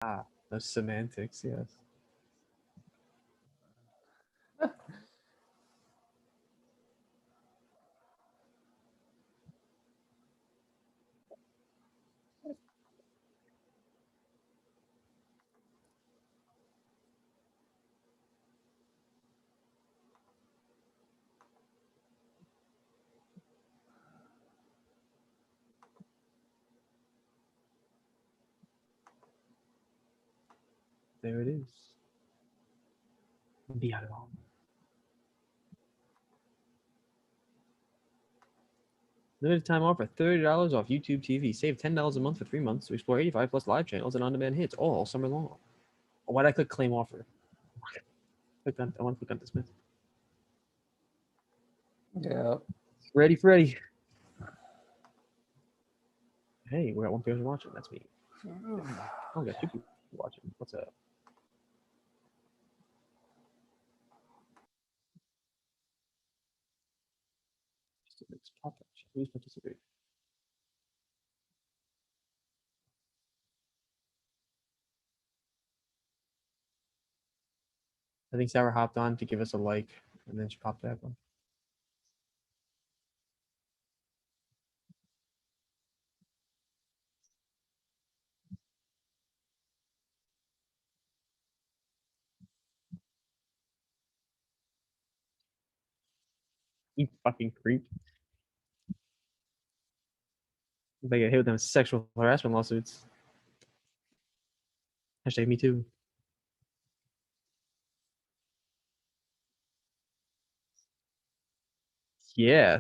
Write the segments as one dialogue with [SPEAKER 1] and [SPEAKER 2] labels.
[SPEAKER 1] The semantics, yes. There it is. Dialog. Limited time offer, $30 off YouTube TV. Save $10 a month for 3 months to explore 85 plus live channels and on-demand hits all summer long. Why'd I click claim offer? I want to click on dismiss.
[SPEAKER 2] Yeah.
[SPEAKER 1] Ready, Freddy. Hey, we got one person watching. That's me. Oh, we got 2 people watching. What's up? Please participate. I think Sarah hopped on to give us a like, and then she popped back on. You fucking creep. They get hit with them sexual harassment lawsuits. Hashtag me too. Yeah.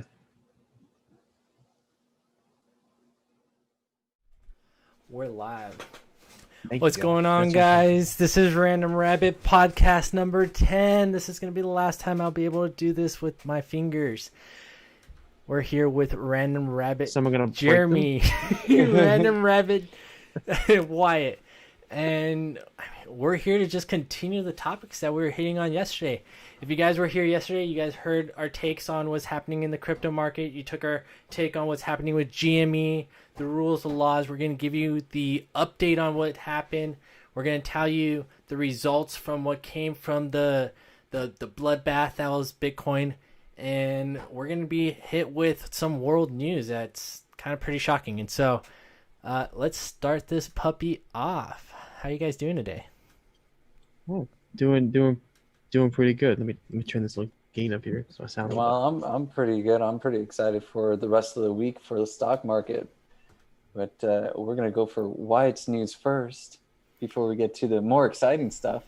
[SPEAKER 3] We're live.
[SPEAKER 1] Thank
[SPEAKER 3] What's
[SPEAKER 1] you,
[SPEAKER 3] going on, guys? This is Random Rabbit podcast number 10. This is going to be the last time I'll be able to do this with my fingers. We're here with Random Rabbit
[SPEAKER 1] Someone gonna
[SPEAKER 3] Jeremy, Random Rabbit Wyatt, and we're here to just continue the topics that we were hitting on yesterday. If you guys were here yesterday, you guys heard our takes on what's happening in the crypto market. You took our take on what's happening with GME, the rules, the laws. We're going to give you the update on what happened. We're going to tell you the results from what came from the bloodbath that was Bitcoin. And we're going to be hit with some world news that's kind of pretty shocking. And so let's start this puppy off. How you guys doing today?
[SPEAKER 1] Oh, doing pretty good. Let me turn this little gain up here so I sound.
[SPEAKER 2] Well, I'm pretty good. I'm pretty excited for the rest of the week for the stock market. But we're gonna go for Wyatt's news first before we get to the more exciting stuff.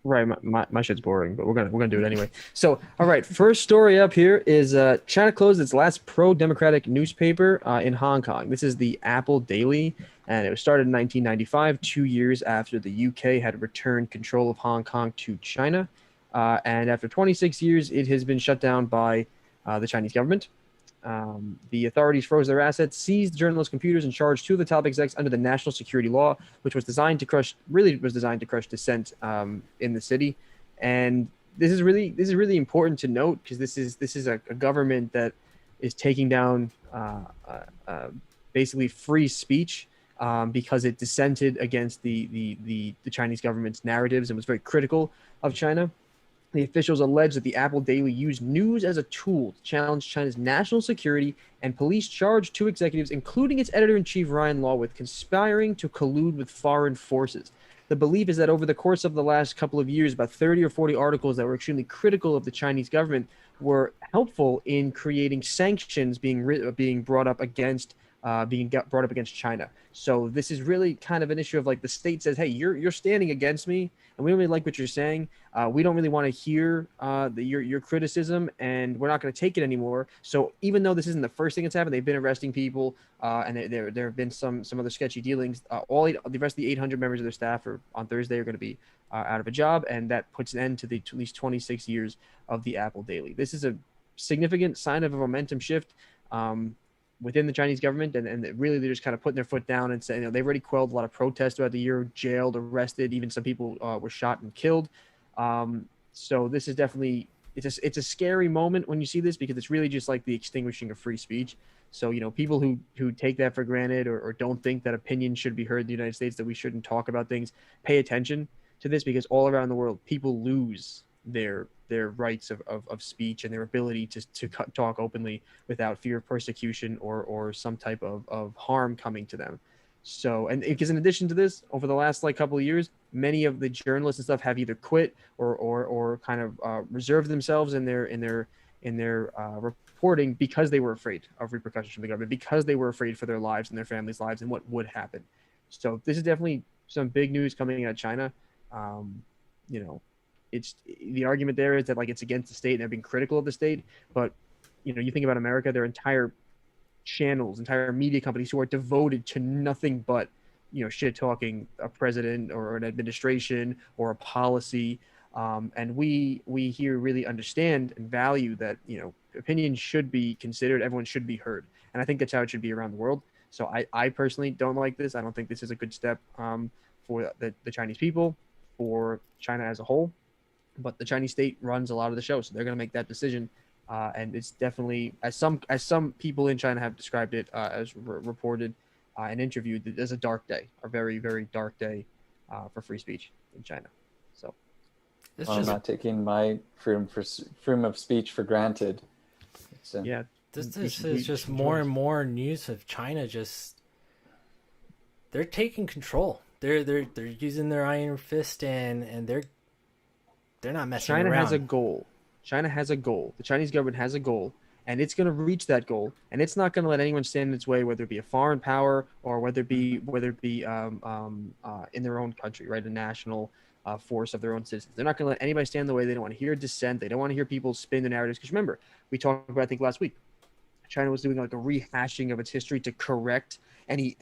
[SPEAKER 1] Right, my shit's boring, but we're gonna do it anyway. So, all right, first story up here is China closed its last pro-democratic newspaper in Hong Kong. This is the Apple Daily, and it was started in 1995, 2 years after the UK had returned control of Hong Kong to China. And after 26 years, it has been shut down by the Chinese government. The authorities froze their assets, seized journalists' computers, and charged 2 of the top execs under the national security law, which was designed to crush dissent in the city. And this is really important to note because this is a government that is taking down basically free speech because it dissented against the Chinese government's narratives and was very critical of China. The officials allege that the Apple Daily used news as a tool to challenge China's national security, and police charged 2 executives, including its editor-in-chief Ryan Law, with conspiring to collude with foreign forces. The belief is that over the course of the last couple of years, about 30 or 40 articles that were extremely critical of the Chinese government were helpful in creating sanctions being brought up against China. So this is really kind of an issue of like the state says, hey, you're standing against me, and we don't really like what you're saying. We don't really want to hear your criticism, and we're not going to take it anymore. So even though this isn't the first thing that's happened, they've been arresting people, and there have been some other sketchy dealings. The rest of the 800 members of their staff on Thursday are going to be out of a job, and that puts an end to at least 26 years of the Apple Daily. This is a significant sign of a momentum shift within the Chinese government, and really they're just kind of putting their foot down and saying, they've already quelled a lot of protests throughout the year, jailed, arrested, even some people were shot and killed. So this is definitely it's a scary moment when you see this because it's really just like the extinguishing of free speech. So, people who take that for granted, or don't think that opinion should be heard in the United States, that we shouldn't talk about things, pay attention to this, because all around the world, people lose their rights of speech and their ability to talk openly without fear of persecution or some type of harm coming to them. So, and because in addition to this, over the last couple of years, many of the journalists and stuff have either quit or kind of reserved themselves in their reporting, because they were afraid of repercussions from the government, because they were afraid for their lives and their families' lives and what would happen. So this is definitely some big news coming out of China. Um, you know, it's the argument there is that it's against the state and they're being critical of the state, but you think about America, their entire channels, entire media companies who are devoted to nothing but shit talking a president or an administration or a policy. And we here really understand and value that opinions should be considered, everyone should be heard, and I think that's how it should be around the world. So I personally don't like this. I don't think this is a good step for the Chinese people, for China as a whole. But the Chinese state runs a lot of the show, so they're going to make that decision. And it's definitely, as some people in China have described it, as reported and interviewed, as a dark day, a very, very dark day for free speech in China. So
[SPEAKER 2] I'm not taking my freedom of speech for granted.
[SPEAKER 1] Yeah,
[SPEAKER 3] this is just more and more news of China. Just they're taking control. They're using their iron fist, and they're not messing around.
[SPEAKER 1] China has a goal. China has a goal. The Chinese government has a goal, and it's going to reach that goal. And it's not going to let anyone stand in its way, whether it be a foreign power or whether it be in their own country, right? A national force of their own citizens. They're not going to let anybody stand in the way. They don't want to hear dissent. They don't want to hear people spin the narratives. Because remember, we talked about, I think last week, China was doing a rehashing of its history to correct any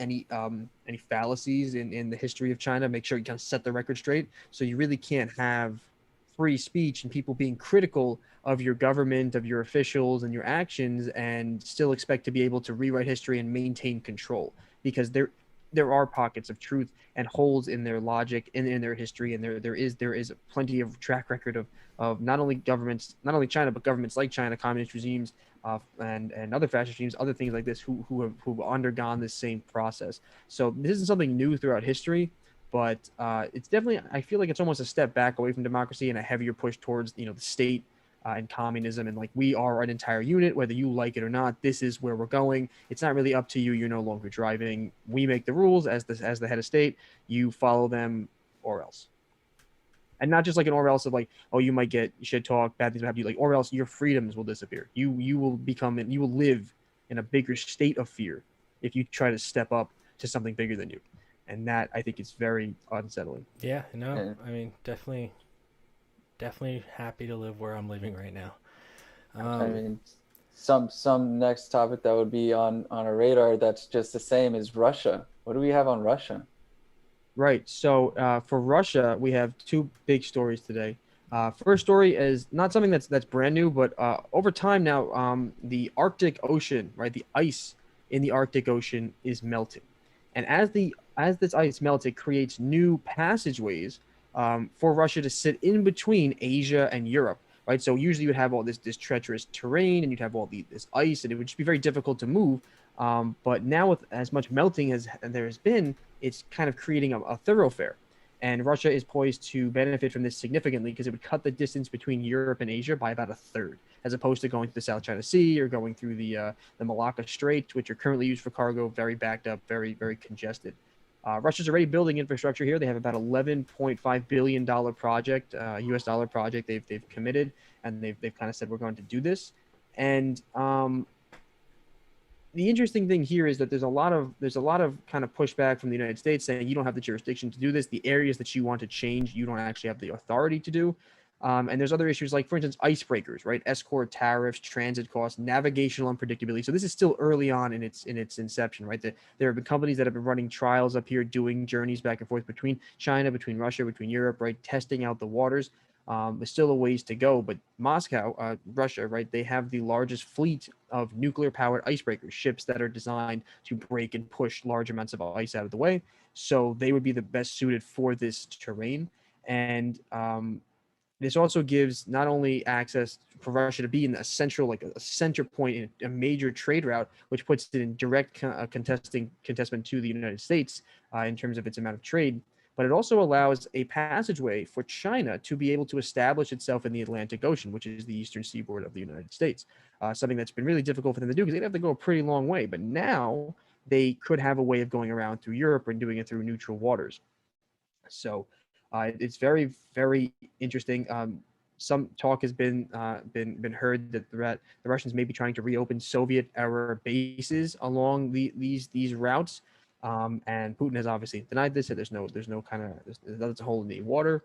[SPEAKER 1] fallacies in the history of China. Make sure you kind of set the record straight. So you really can't have free speech and people being critical of your government, of your officials and your actions, and still expect to be able to rewrite history and maintain control, because there are pockets of truth and holes in their logic and in their history, and there is plenty of track record of not only China, but governments like China, communist regimes, and other fascist regimes, other things like this, who've undergone this same process. So this isn't something new throughout history. But it's definitely, I feel like it's almost a step back away from democracy and a heavier push towards, the state and communism. And we are an entire unit, whether you like it or not. This is where we're going. It's not really up to you. You're no longer driving. We make the rules as the head of state. You follow them or else. And not just an or else of oh, you might get shit talk, bad things will happen to you, or else your freedoms will disappear. You will live in a bigger state of fear if you try to step up to something bigger than you. And that, I think, is very unsettling.
[SPEAKER 3] Yeah, no, I mean, definitely happy to live where I'm living right now.
[SPEAKER 2] I mean, some next topic that would be on our radar that's just the same is Russia. What do we have on Russia?
[SPEAKER 1] Right. So for Russia, we have two big stories today. First story is not something that's brand new, but over time now, the Arctic Ocean, right, the ice in the Arctic Ocean is melting. And as this ice melts, it creates new passageways for Russia to sit in between Asia and Europe, right? So usually you would have all this treacherous terrain, and you'd have all this ice, and it would just be very difficult to move. But now, with as much melting as there has been, it's kind of creating a thoroughfare. And Russia is poised to benefit from this significantly, because it would cut the distance between Europe and Asia by about a third, as opposed to going through the South China Sea or going through the Malacca Strait, which are currently used for cargo, very backed up, very, very congested. Russia's already building infrastructure here. They have about $11.5 billion project, US dollar project they've committed, and they've kind of said, we're going to do this. And the interesting thing here is that there's a lot of kind of pushback from the United States saying you don't have the jurisdiction to do this. The areas that you want to change, you don't actually have the authority to do. And there's other issues like, for instance, icebreakers, right? Escort tariffs, transit costs, navigational unpredictability. So this is still early on in its inception, right? There have been companies that have been running trials up here, doing journeys back and forth between China, between Russia, between Europe, right? Testing out the waters. There's still a ways to go, but Moscow, Russia, right? They have the largest fleet of nuclear-powered icebreakers, ships that are designed to break and push large amounts of ice out of the way. So they would be the best suited for this terrain. And This also gives not only access for Russia to be in a central, like a center point in a major trade route, which puts it in direct contestment to the United States in terms of its amount of trade, but it also allows a passageway for China to be able to establish itself in the Atlantic Ocean, which is the eastern seaboard of the United States. Something that's been really difficult for them to do because they'd have to go a pretty long way. But now they could have a way of going around through Europe and doing it through neutral waters. So it's very, very interesting. Some talk has been heard that the Russians may be trying to reopen Soviet era bases along these routes, and Putin has obviously denied this. Said there's no kind of that's a hole in the water.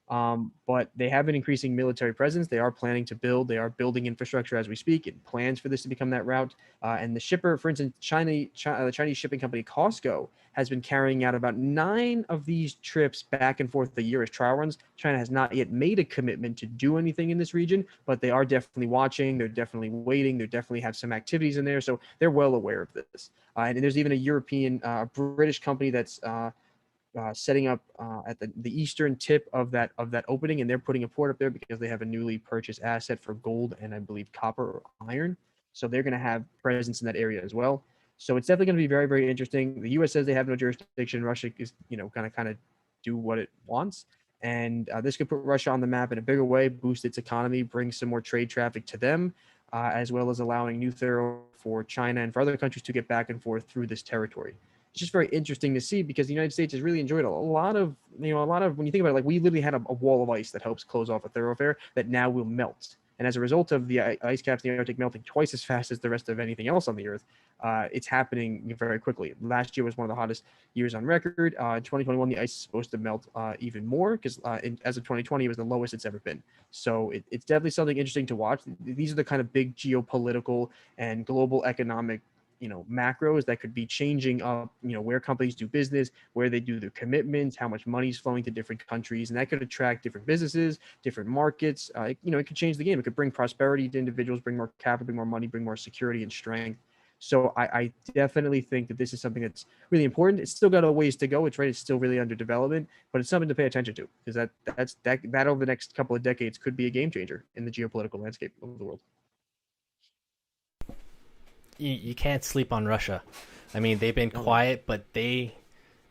[SPEAKER 1] But they have been increasing military presence. They are planning to build. They are building infrastructure as we speak, and plans for this to become that route. And the shipper, for instance, the Chinese shipping company Costco has been carrying out about 9 of these trips back and forth a year as trial runs. China has not yet made a commitment to do anything in this region, but they are definitely watching. They're definitely waiting. They definitely have some activities in there, so they're well aware of this. And there's even a European, British company that's setting up at the eastern tip of that opening, and they're putting a port up there because they have a newly purchased asset for gold and I believe copper or iron. So they're going to have presence in that area as well. So it's definitely going to be very, very interesting. The U.S. says they have no jurisdiction. Russia is, going to kind of do what it wants, and this could put Russia on the map in a bigger way, boost its economy, bring some more trade traffic to them, as well as allowing new thoroughfare for China and for other countries to get back and forth through this territory. It's just very interesting to see because the United States has really enjoyed a lot of when you think about it, like we literally had a wall of ice that helps close off a thoroughfare that now will melt. And as a result of the ice caps in the Arctic melting twice as fast as the rest of anything else on the Earth, it's happening very quickly. Last year was one of the hottest years on record. In 2021, the ice is supposed to melt even more because as of 2020, it was the lowest it's ever been. So it's definitely something interesting to watch. These are the kind of big geopolitical and global economic macros that could be changing up, where companies do business, where they do their commitments, how much money is flowing to different countries, and that could attract different businesses, different markets. It could change the game. It could bring prosperity to individuals, bring more capital, bring more money, bring more security and strength. So I definitely think that this is something that's really important. It's still got a ways to go. It's still really under development, but it's something to pay attention to because that over the next couple of decades could be a game changer in the geopolitical landscape of the world.
[SPEAKER 3] You can't sleep on Russia. I mean, they've been quiet, but they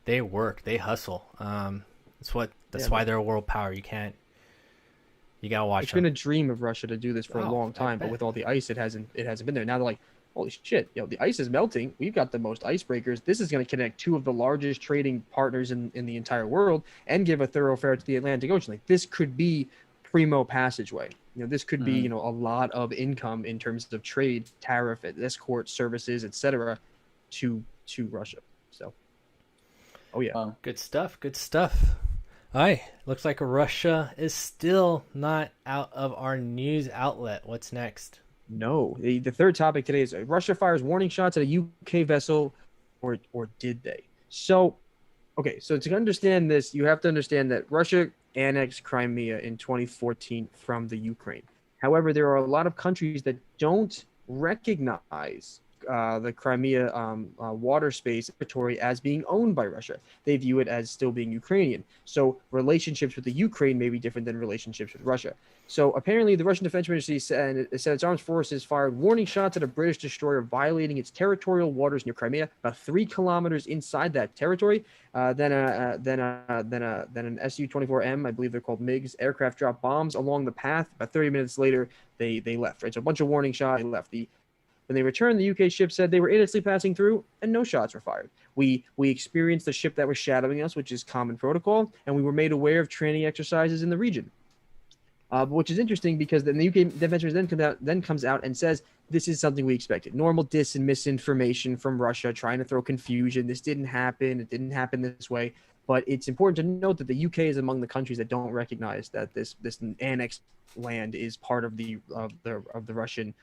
[SPEAKER 3] work, they hustle. That's why they're a world power. You gotta watch.
[SPEAKER 1] It's been a dream of Russia to do this for a long time, but with all the ice, it hasn't been there. Now they're like, holy shit, the ice is melting. We've got the most icebreakers. This is going to connect 2 of the largest trading partners in the entire world and give a thoroughfare to the Atlantic Ocean. Like this could be primo passageway. This could be, a lot of income in terms of trade, tariff, escort services, etc., to Russia. So,
[SPEAKER 3] good stuff. Good stuff. All right, looks like Russia is still not out of our news outlet. What's next?
[SPEAKER 1] No, the third topic today is Russia fires warning shots at a UK vessel, or did they? So, okay, so to understand this, you have to understand that Russia annexed Crimea in 2014 from the Ukraine. However, there are a lot of countries that don't recognize the Crimea water space territory as being owned by Russia. They view it as still being Ukrainian. So relationships with the Ukraine may be different than relationships with Russia. So apparently the Russian Defense Ministry said its armed forces fired warning shots at a British destroyer violating its territorial waters near Crimea, about 3 kilometers inside that territory. Then an Su-24M, I believe they're called MiGs, aircraft dropped bombs along the path. About 30 minutes later, they left. Right, so a bunch of warning shots. They left. When they returned, the UK ship said they were innocently passing through and no shots were fired. We experienced the ship that was shadowing us, which is common protocol, and we were made aware of training exercises in the region. Which is interesting because then the UK Defense Ministry then comes out and says this is something we expected. Normal dis and misinformation from Russia trying to throw confusion. This didn't happen. It didn't happen this way. But it's important to note that the UK is among the countries that don't recognize that this annexed land is part of the Russian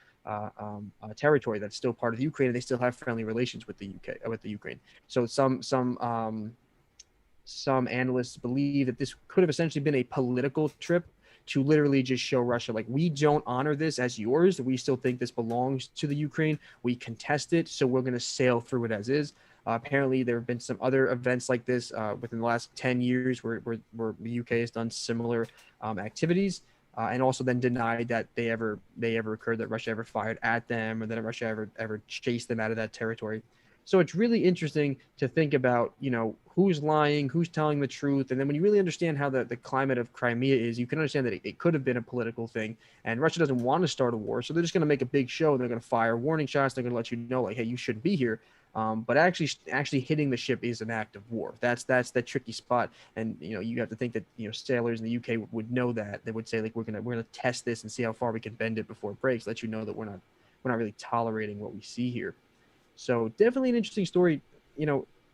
[SPEAKER 1] territory that's still part of the Ukraine, and they still have friendly relations with the Ukraine. So some analysts believe that this could have essentially been a political trip to literally just show Russia, like, we don't honor this as yours. We still think this belongs to the Ukraine. We contest it, so we're going to sail through it as is. Apparently, there have been some other events like this within the last 10 years where the UK has done similar activities. And also then denied that they ever occurred, that Russia ever fired at them, or that Russia ever chased them out of that territory. So it's really interesting to think about, who's lying, who's telling the truth. And then when you really understand how the climate of Crimea is, you can understand that it could have been a political thing. And Russia doesn't want to start a war. So they're just going to make a big show. They're going to fire warning shots. They're going to let you know, like, hey, you shouldn't be here. But actually hitting the ship is an act of war. That's the tricky spot. And, you have to think that, sailors in the UK would know that. They would say, like, we're gonna test this and see how far we can bend it before it breaks. Let you know that we're not really tolerating what we see here. So definitely an interesting story.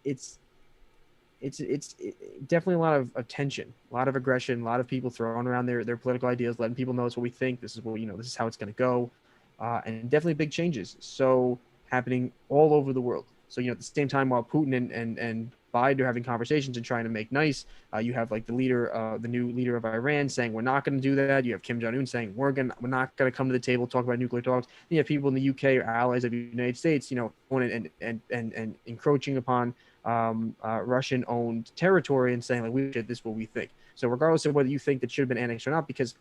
[SPEAKER 1] It's definitely a lot of tension, a lot of aggression, a lot of people throwing around their political ideas, letting people know it's what we think. This is what, this is how it's going to go. And definitely big changes. So happening all over the world. So, at the same time, while Putin and Biden are having conversations and trying to make nice, you have like the new leader of Iran saying, we're not going to do that. You have Kim Jong-un saying, we're not going to come to the table, talk about nuclear talks. And you have people in the UK or allies of the United States, going and encroaching upon Russian owned territory and saying, like, this is what we think. So regardless of whether you think that should have been annexed or not, because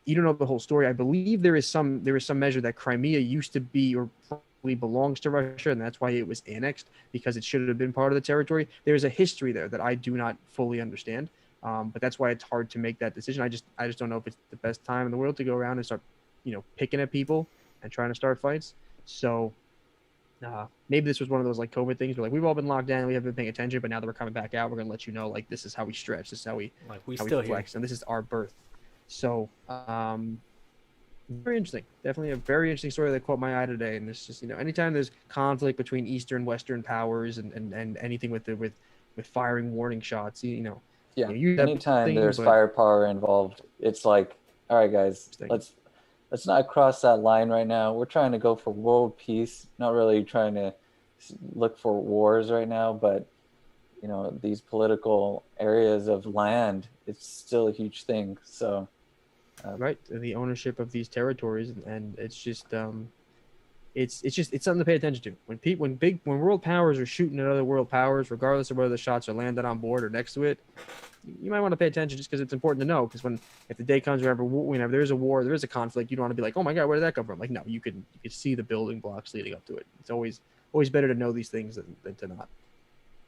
[SPEAKER 1] you don't know the whole story, I believe there is some measure that Crimea used to be or probably belongs to Russia, and that's why it was annexed, because it should have been part of the territory. There's a history there that I do not fully understand, but that's why it's hard to make that decision. I just don't know if it's the best time in the world to go around and start, picking at people and trying to start fights. So maybe this was one of those like COVID things where, like, we've all been locked down, we haven't been paying attention, but now that we're coming back out, we're gonna let you know, like, this is how we stretch, this is how we flex, and this is our birth. So very interesting. Definitely a very interesting story that caught my eye today. And it's just, anytime there's conflict between Eastern, Western powers and anything with firing warning shots,
[SPEAKER 2] yeah.
[SPEAKER 1] Anytime
[SPEAKER 2] there's firepower involved, it's like, all right, guys, let's not cross that line right now. We're trying to go for world peace, not really trying to look for wars right now, but these political areas of land, it's still a huge thing. So
[SPEAKER 1] right, the ownership of these territories, and it's just it's something to pay attention to. When world powers are shooting at other world powers, regardless of whether the shots are landed on board or next to it, you might want to pay attention, just because it's important to know. Because if the day comes whenever there's a war, there's a conflict, you don't want to be like, oh my god, where did that come from? Like, no, you could see the building blocks leading up to it. It's always better to know these things than to not.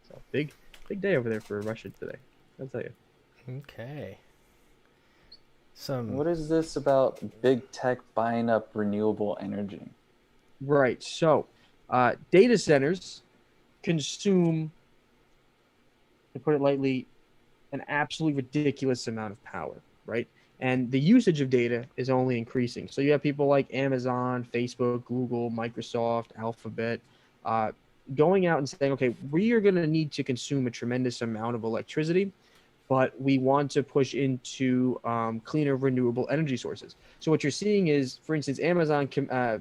[SPEAKER 1] So big day over there for Russia today, I'll tell you.
[SPEAKER 3] Okay.
[SPEAKER 2] What is this about big tech buying up renewable energy?
[SPEAKER 1] Right. So, data centers consume, to put it lightly, an absolutely ridiculous amount of power, right? And the usage of data is only increasing. So you have people like Amazon, Facebook, Google, Microsoft, Alphabet, going out and saying, okay, we are going to need to consume a tremendous amount of electricity, but we want to push into cleaner renewable energy sources. So what you're seeing is, for instance, Amazon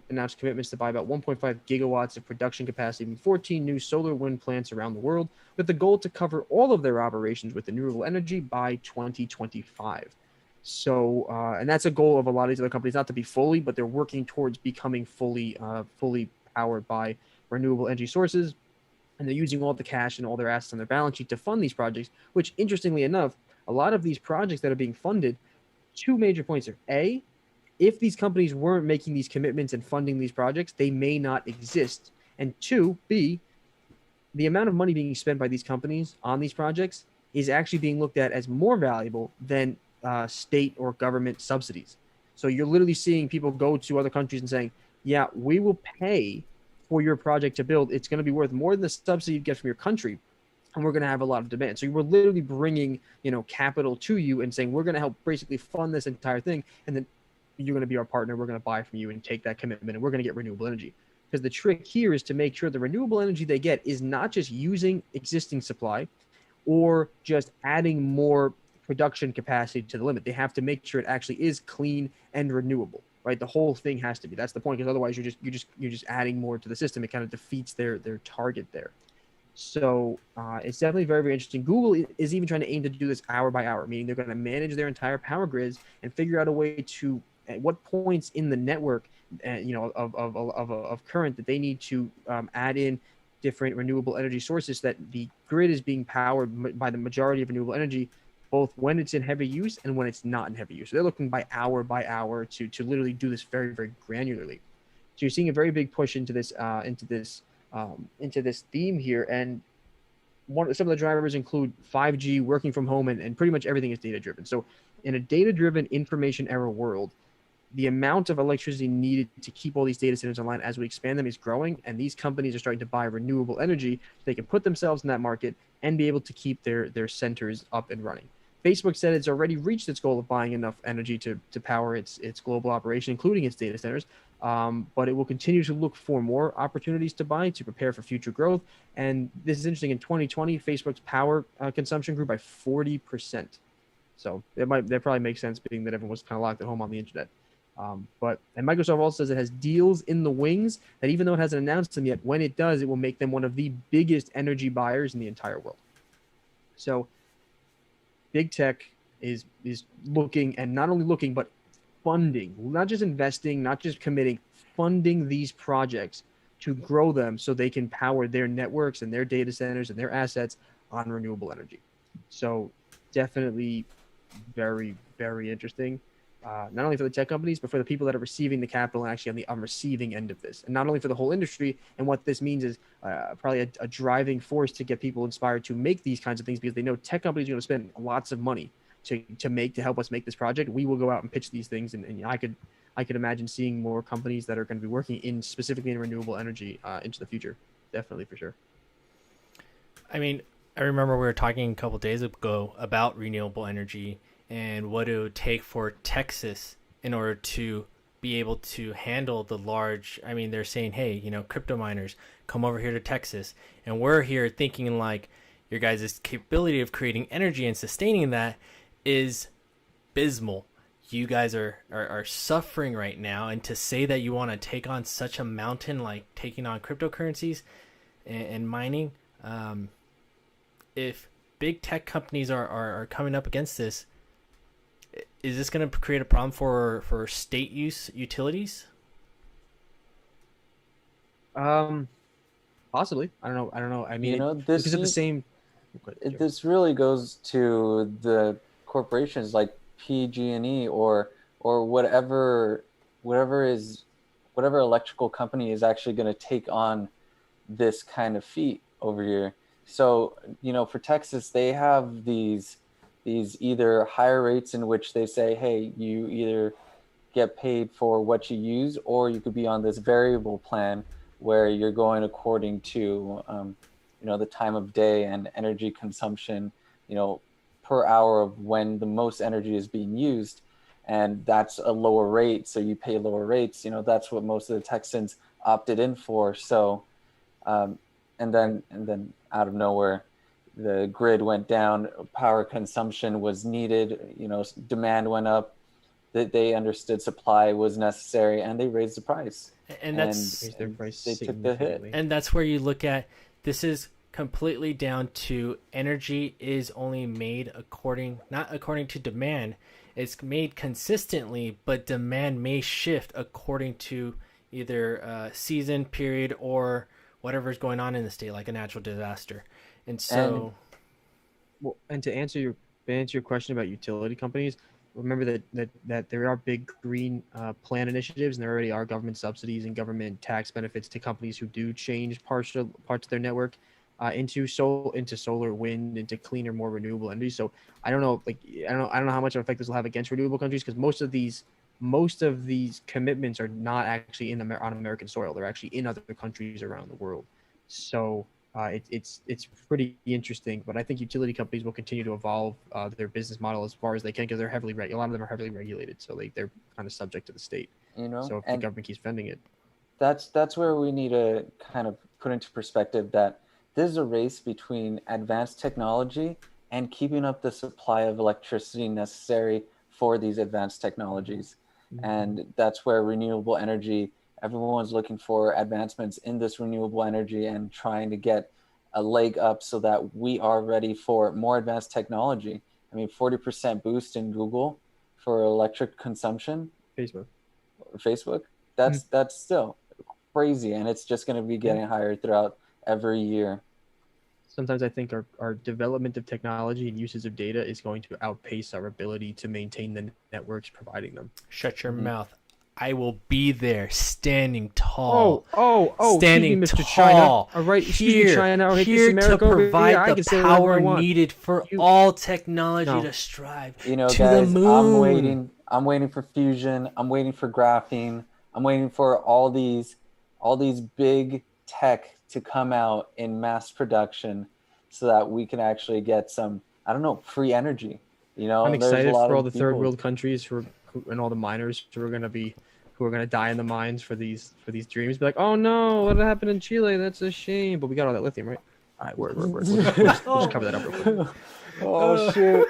[SPEAKER 1] announced commitments to buy about 1.5 gigawatts of production capacity from 14 new solar wind plants around the world, with the goal to cover all of their operations with renewable energy by 2025. So, and that's a goal of a lot of these other companies, not to be fully, but they're working towards becoming fully powered by renewable energy sources. And they're using all the cash and all their assets on their balance sheet to fund these projects, which, interestingly enough, a lot of these projects that are being funded, two major points are: A, if these companies weren't making these commitments and funding these projects, they may not exist. And two, B, the amount of money being spent by these companies on these projects is actually being looked at as more valuable than state or government subsidies. So you're literally seeing people go to other countries and saying, yeah, we will pay for your project to build. It's going to be worth more than the subsidy you get from your country, and we're going to have a lot of demand. So we're literally bringing, capital to you and saying, we're going to help basically fund this entire thing, and then you're going to be our partner. We're going to buy from you and take that commitment, and we're going to get renewable energy. Because the trick here is to make sure the renewable energy they get is not just using existing supply or just adding more production capacity to the limit. They have to make sure it actually is clean and renewable. Right, the whole thing has to be. That's the point, because otherwise you're just adding more to the system. It kind of defeats their target there. So it's definitely very, very interesting. Google is even trying to aim to do this hour by hour, meaning they're going to manage their entire power grids and figure out a way to, at what points in the network, of current, that they need to add in different renewable energy sources, that the grid is being powered by the majority of renewable energy, both when it's in heavy use and when it's not in heavy use. So they're looking by hour to literally do this very, very granularly. So you're seeing a very big push into this theme here. And some of the drivers include 5G, working from home, and pretty much everything is data driven. So in a data driven information era world, the amount of electricity needed to keep all these data centers online as we expand them is growing, and these companies are starting to buy renewable energy so they can put themselves in that market and be able to keep their centers up and running. Facebook said it's already reached its goal of buying enough energy to power its global operation, including its data centers. But it will continue to look for more opportunities to buy to prepare for future growth. And this is interesting. In 2020, Facebook's power consumption grew by 40%. So that probably makes sense, being that everyone was kind of locked at home on the internet. And Microsoft also says it has deals in the wings that, even though it hasn't announced them yet, when it does, it will make them one of the biggest energy buyers in the entire world. So big tech is looking, and not only looking, but funding, not just investing, not just committing, funding these projects to grow them so they can power their networks and their data centers and their assets on renewable energy. So definitely very, very interesting. Not only for the tech companies, but for the people that are receiving the capital and actually on the receiving end of this. And not only for the whole industry. And what this means is probably a driving force to get people inspired to make these kinds of things, because they know tech companies are going to spend lots of money to help us make this project. We will go out and pitch these things. And I could imagine seeing more companies that are going to be working specifically in renewable energy into the future. Definitely, for sure.
[SPEAKER 3] I mean, I remember we were talking a couple days ago about renewable energy and what it would take for Texas in order to be able to handle the large, I mean, they're saying, hey, crypto miners, come over here to Texas. And we're here thinking like your guys' capability of creating energy and sustaining that is abysmal. You guys are suffering right now. And to say that you want to take on such a mountain, like taking on cryptocurrencies and mining, if big tech companies are coming up against this, is this going to create a problem for state use utilities?
[SPEAKER 1] Possibly. I don't know. I mean,
[SPEAKER 2] this
[SPEAKER 1] because of the same.
[SPEAKER 2] This really goes to the corporations like PG&E or whatever electrical company is actually going to take on this kind of feat over here. So, for Texas, they have these either higher rates in which they say, hey, you either get paid for what you use, or you could be on this variable plan where you're going according to, the time of day and energy consumption, per hour of when the most energy is being used. And that's a lower rate. So you pay lower rates. That's what most of the Texans opted in for. So, and then out of nowhere, the grid went down, power consumption was needed, demand went up, that they understood supply was necessary, and they raised the price.
[SPEAKER 3] And
[SPEAKER 2] they took the hit.
[SPEAKER 3] And that's where you look at, this is completely down to energy is only made not according to demand. It's made consistently, but demand may shift according to either season, period, or whatever's going on in the state, like a natural disaster. And so,
[SPEAKER 1] and to answer your question about utility companies, remember that there are big green plan initiatives, and there already are government subsidies and government tax benefits to companies who do change parts of their network into solar, wind, into cleaner, more renewable energy. So I don't know how much of an effect this will have against renewable countries, because most of these commitments are not actually on American soil. They're actually in other countries around the world. So it's pretty interesting, but I think utility companies will continue to evolve their business model as far as they can, because they're a lot of them are heavily regulated, so they're kind of subject to the state. So if the government keeps funding it,
[SPEAKER 2] that's where we need to kind of put into perspective that this is a race between advanced technology and keeping up the supply of electricity necessary for these advanced technologies. Mm-hmm. And that's where renewable energy, everyone's looking for advancements in this renewable energy and trying to get a leg up so that we are ready for more advanced technology. I mean, 40% boost in Google for electric consumption.
[SPEAKER 1] Facebook.
[SPEAKER 2] That's still crazy. And it's just going to be getting higher throughout every year.
[SPEAKER 1] Sometimes I think our development of technology and uses of data is going to outpace our ability to maintain the networks providing them.
[SPEAKER 3] Shut your mouth. I will be there, standing tall.
[SPEAKER 1] Standing
[SPEAKER 3] Standing
[SPEAKER 1] excuse me, Mr.
[SPEAKER 3] tall.
[SPEAKER 1] China. All right, excuse me,
[SPEAKER 3] Here,
[SPEAKER 1] China. Or
[SPEAKER 3] here
[SPEAKER 1] this
[SPEAKER 3] to
[SPEAKER 1] America over here.
[SPEAKER 3] provide
[SPEAKER 1] I
[SPEAKER 3] the
[SPEAKER 1] can say whatever I
[SPEAKER 3] power
[SPEAKER 1] want.
[SPEAKER 3] needed for
[SPEAKER 1] You-
[SPEAKER 3] all technology
[SPEAKER 1] No.
[SPEAKER 3] to strive
[SPEAKER 2] You know,
[SPEAKER 3] to
[SPEAKER 2] guys,
[SPEAKER 3] the moon.
[SPEAKER 2] I'm waiting for fusion. I'm waiting for graphene. I'm waiting for all these big tech to come out in mass production so that we can actually get some, I don't know, free energy. You know,
[SPEAKER 1] I'm
[SPEAKER 2] there's a
[SPEAKER 1] excited
[SPEAKER 2] lot
[SPEAKER 1] for all
[SPEAKER 2] of
[SPEAKER 1] the third
[SPEAKER 2] people-
[SPEAKER 1] world countries who and all the miners who are gonna die in the mines for these dreams. Be like, oh no, what happened in Chile? That's a shame. But we got all that lithium, right? All right, word. We'll just cover that up real quick.
[SPEAKER 2] Oh shoot.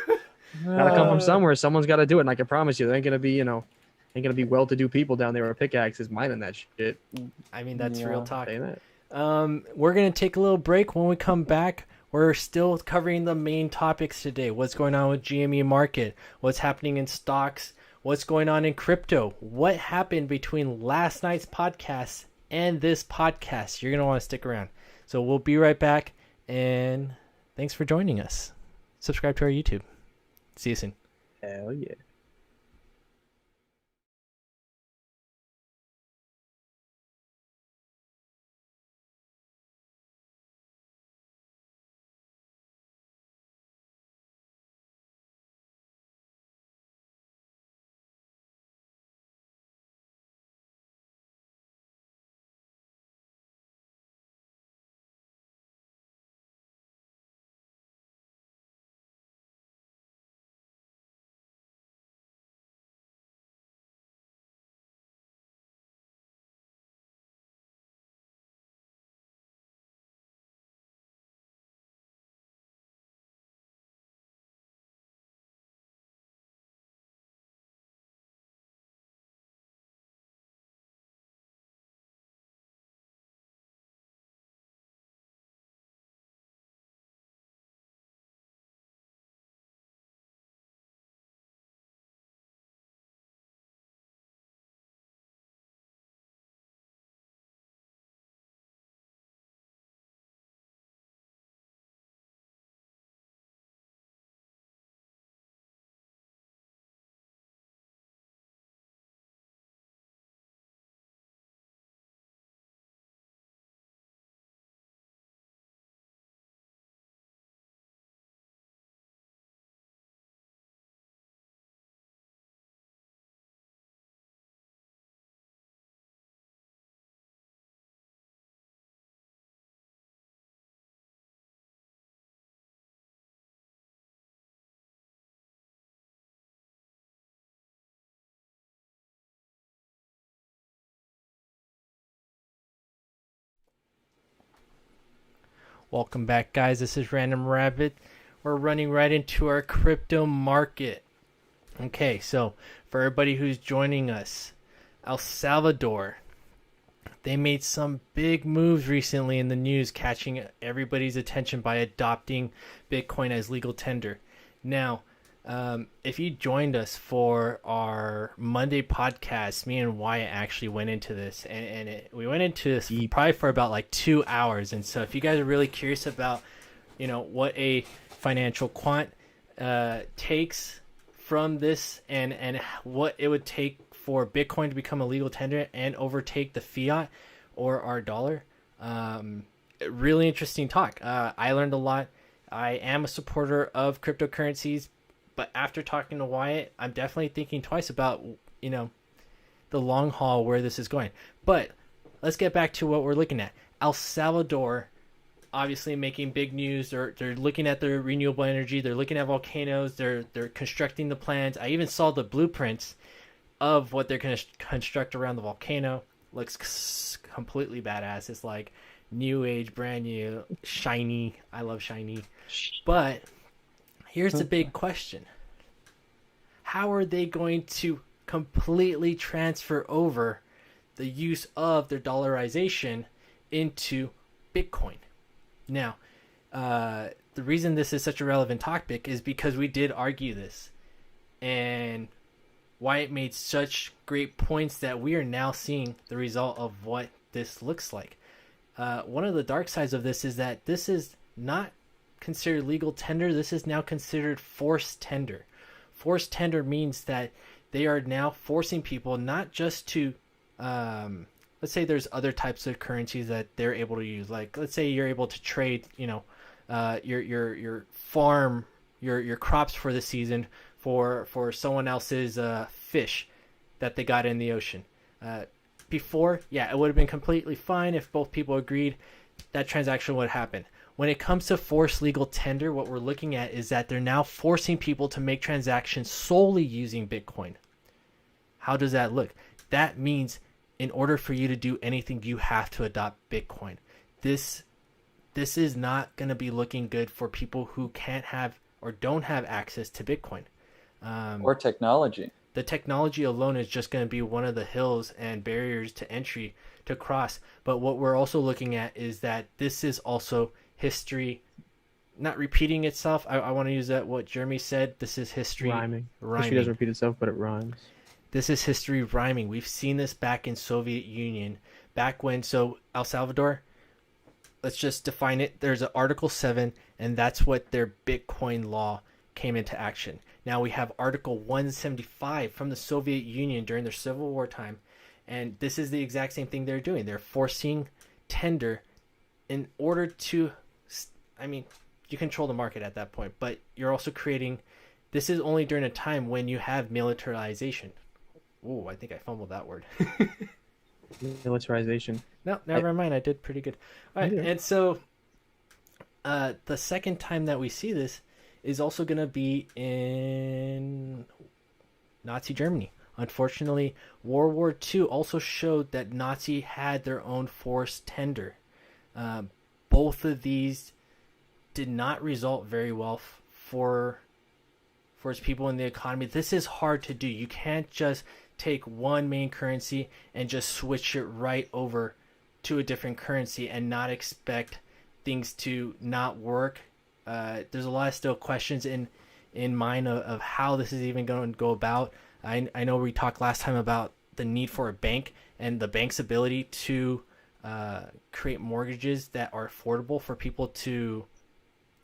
[SPEAKER 1] Gotta come from somewhere. Someone's got to do it, and I can promise you, there ain't gonna be well-to-do people down there with pickaxes mining that shit.
[SPEAKER 3] I mean, that's
[SPEAKER 2] Yeah.
[SPEAKER 3] real talk.
[SPEAKER 1] Saying that.
[SPEAKER 3] We're going to take a little break. When we come back, we're still covering the main topics today. What's going on with GME market? What's happening in stocks? What's going on in crypto? What happened between last night's podcast and this podcast? You're going to want to stick around. So we'll be right back, and thanks for joining us. Subscribe to our YouTube. See you soon.
[SPEAKER 1] Hell yeah.
[SPEAKER 3] Welcome back, guys. This is Random Rabbit. We're running right into our crypto market. Okay, so for everybody who's joining us, El Salvador, they made some big moves recently in the news, catching everybody's attention by adopting Bitcoin as legal tender. Now, if you joined us for our Monday podcast, me and Wyatt actually went into this, and we went into this probably for about like 2 hours. And so if you guys are really curious about, what a financial quant takes from this and what it would take for Bitcoin to become a legal tender and overtake the fiat or our dollar, really interesting talk. I learned a lot. I am a supporter of cryptocurrencies, but after talking to Wyatt, I'm definitely thinking twice about, the long haul where this is going. But let's get back to what we're looking at. El Salvador, obviously making big news. They're looking at their renewable energy. They're looking at volcanoes. They're constructing the plans. I even saw the blueprints of what they're going to construct around the volcano. Looks completely badass. It's like new age, brand new, shiny. I love shiny. But here's the big question. How are they going to completely transfer over the use of their dollarization into Bitcoin? Now, the reason this is such a relevant topic is because we did argue this. And Wyatt made such great points that we are now seeing the result of what this looks like. one of the dark sides of this is that this is not considered legal tender. This is now considered forced tender. Forced tender means that they are now forcing people not just to, let's say there's other types of currencies that they're able to use. Like, let's say you're able to trade, your farm, your crops for the season for someone else's fish that they got in the ocean. Before, yeah, it would have been completely fine if both people agreed that transaction would happen. When it comes to forced legal tender, what we're looking at is that they're now forcing people to make transactions solely using Bitcoin. How does that look? That means in order for you to do anything, you have to adopt Bitcoin. This is not going to be looking good for people who can't have or don't have access to Bitcoin.
[SPEAKER 2] Or technology.
[SPEAKER 3] The technology alone is just going to be one of the hills and barriers to entry to cross. But what we're also looking at is that this is also history not repeating itself. I want to use that what Jeremy said. This is history
[SPEAKER 1] rhyming. History doesn't repeat itself, but it rhymes.
[SPEAKER 3] This is history rhyming. We've seen this back in Soviet Union, back when, so El Salvador, let's just define it. There's an Article 7, and that's what their Bitcoin law came into action. Now we have Article 175 from the Soviet Union during their Civil War time, and this is the exact same thing they're doing. They're forcing tender in order to, I mean, you control the market at that point, but you're also creating, this is only during a time when you have militarization. Ooh, I think I fumbled that word.
[SPEAKER 1] Militarization.
[SPEAKER 3] No, never mind. I did pretty good. All right, and so the second time that we see this is also going to be in Nazi Germany. Unfortunately, World War II also showed that Nazi had their own forced tender. Both of these did not result very well for its people in the economy. This is hard to do. You can't just take one main currency and just switch it right over to a different currency and not expect things to not work. There's a lot of still questions in mind of how this is even going to go about. I know we talked last time about the need for a bank and the bank's ability to create mortgages that are affordable for people to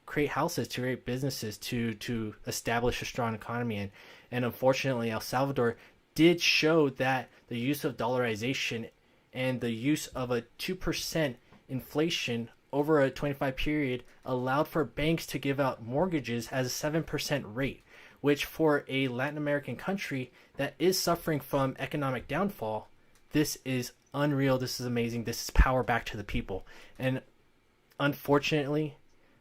[SPEAKER 3] create houses, to create businesses, to establish a strong economy. And unfortunately, El Salvador did show that the use of dollarization and the use of a 2% inflation over a 25 period allowed for banks to give out mortgages as a 7% rate, which for a Latin American country that is suffering from economic downfall, this is unreal. This is amazing. This is power back to the people. And unfortunately,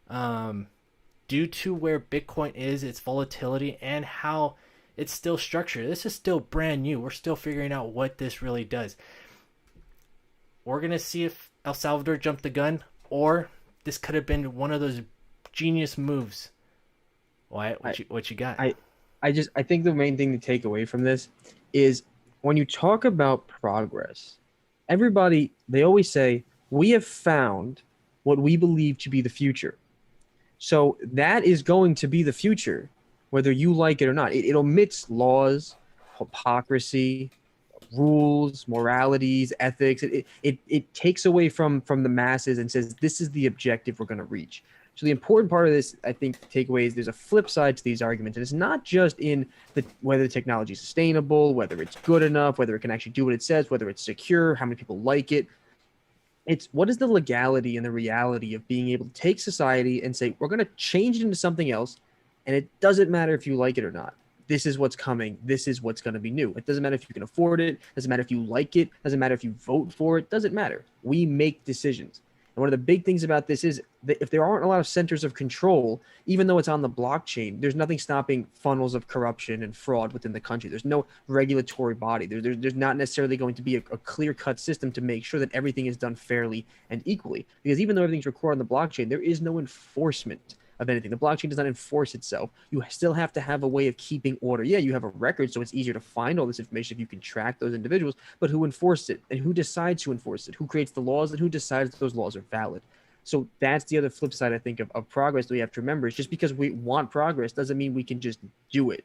[SPEAKER 3] due to where Bitcoin is, its volatility, and how it's still structured, this is still brand new. We're still figuring out what this really does. We're going to see if El Salvador jumped the gun, or this could have been one of those genius moves. What you got?
[SPEAKER 1] I think the main thing to take away from this is when you talk about progress, everybody, they always say, we have found what we believe to be the future. So that is going to be the future, whether you like it or not. It omits laws, hypocrisy, rules, moralities, ethics. It takes away from the masses and says, this is the objective we're going to reach. So the important part of this, I think, the takeaway is there's a flip side to these arguments. And it's not just in whether the technology is sustainable, whether it's good enough, whether it can actually do what it says, whether it's secure, how many people like it. It's what is the legality and the reality of being able to take society and say, we're going to change it into something else. And it doesn't matter if you like it or not. This is what's coming. This is what's going to be new. It doesn't matter if you can afford it. It doesn't matter if you like it. It doesn't matter if you vote for it. It doesn't matter. We make decisions. And one of the big things about this is that if there aren't a lot of centers of control, even though it's on the blockchain, there's nothing stopping funnels of corruption and fraud within the country. There's no regulatory body. There's not necessarily going to be a clear-cut system to make sure that everything is done fairly and equally. Because even though everything's recorded on the blockchain, there is no enforcement of anything. The blockchain does not enforce itself. You still have to have a way of keeping order. Yeah, you have a record, so it's easier to find all this information if you can track those individuals, but who enforces it and who decides to enforce it? Who creates the laws and who decides that those laws are valid? So that's the other flip side, I think, of progress that we have to remember. Is just because we want progress doesn't mean we can just do it.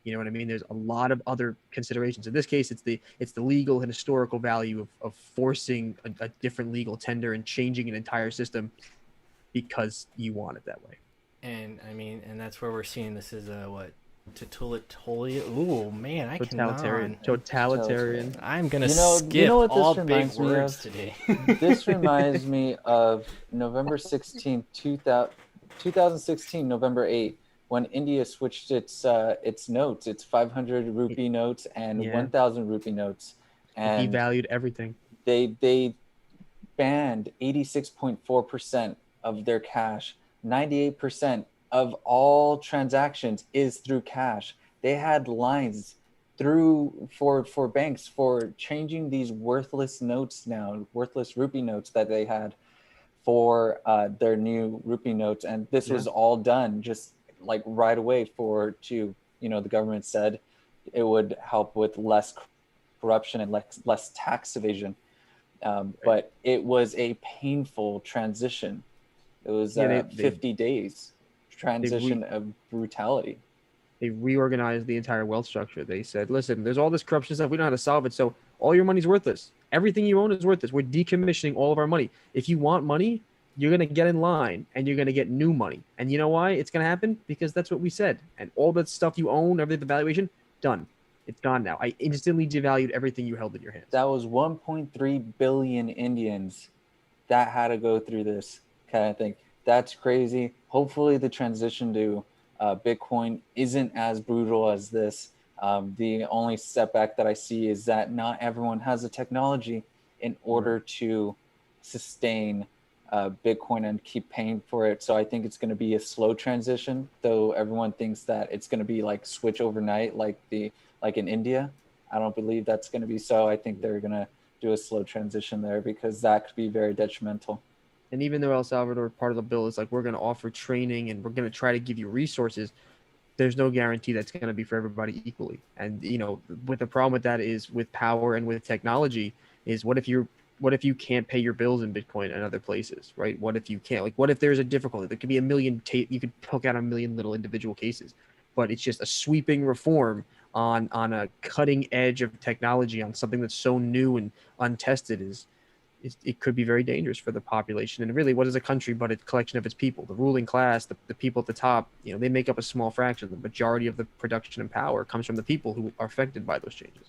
[SPEAKER 1] You know what I mean? There's a lot of other considerations. In this case, it's the legal and historical value of forcing a different legal tender and changing an entire system because you want it that way.
[SPEAKER 3] And I mean, and that's where we're seeing this is what Totalitarian. Ooh, man, I cannot.
[SPEAKER 1] Totalitarian.
[SPEAKER 3] I'm gonna skip
[SPEAKER 2] you know what this
[SPEAKER 3] all big
[SPEAKER 2] reminds me
[SPEAKER 3] words
[SPEAKER 2] of?
[SPEAKER 3] today.
[SPEAKER 2] This reminds me of November 16th, 2016, November 8th, when India switched its notes, its 500 rupee notes and 1,000 rupee notes, and
[SPEAKER 1] devalued everything.
[SPEAKER 2] They banned 86.4% of their cash. 98% of all transactions is through cash. They had lines for banks for changing these worthless notes now, worthless rupee notes that they had for their new rupee notes, and this was all done just like right away the government said it would help with less corruption and less tax evasion, but it was a painful transition. It was 50 days transition of brutality.
[SPEAKER 1] They reorganized the entire wealth structure. They said, listen, there's all this corruption stuff. We don't know how to solve it. So all your money's worthless. Everything you own is worthless. We're decommissioning all of our money. If you want money, you're going to get in line and you're going to get new money. And you know why it's going to happen? Because that's what we said. And all that stuff you own, everything, the valuation, done. It's gone now. I instantly devalued everything you held in your hands.
[SPEAKER 2] That was 1.3 billion Indians that had to go through this kind of thing. That's crazy. Hopefully the transition to Bitcoin isn't as brutal as this. The only setback that I see is that not everyone has the technology in order to sustain Bitcoin and keep paying for it. So I think it's going to be a slow transition, though everyone thinks that it's going to be like switch overnight, like in India. I don't believe that's going to be so. I think they're going to do a slow transition there because that could be very detrimental.
[SPEAKER 1] And even though El Salvador, part of the bill is like, we're going to offer training and we're going to try to give you resources, there's no guarantee that's going to be for everybody equally. And, with the problem with that is with power and with technology is what if you can't pay your bills in Bitcoin and other places, right? What if you can't? Like, what if there's a difficulty? There could be you could poke out a million little individual cases, but it's just a sweeping reform on a cutting edge of technology on something that's so new and untested it could be very dangerous for the population. And really, what is a country but a collection of its people? The ruling class, the people at the top, they make up a small fraction. The majority of the production and power comes from the people who are affected by those changes.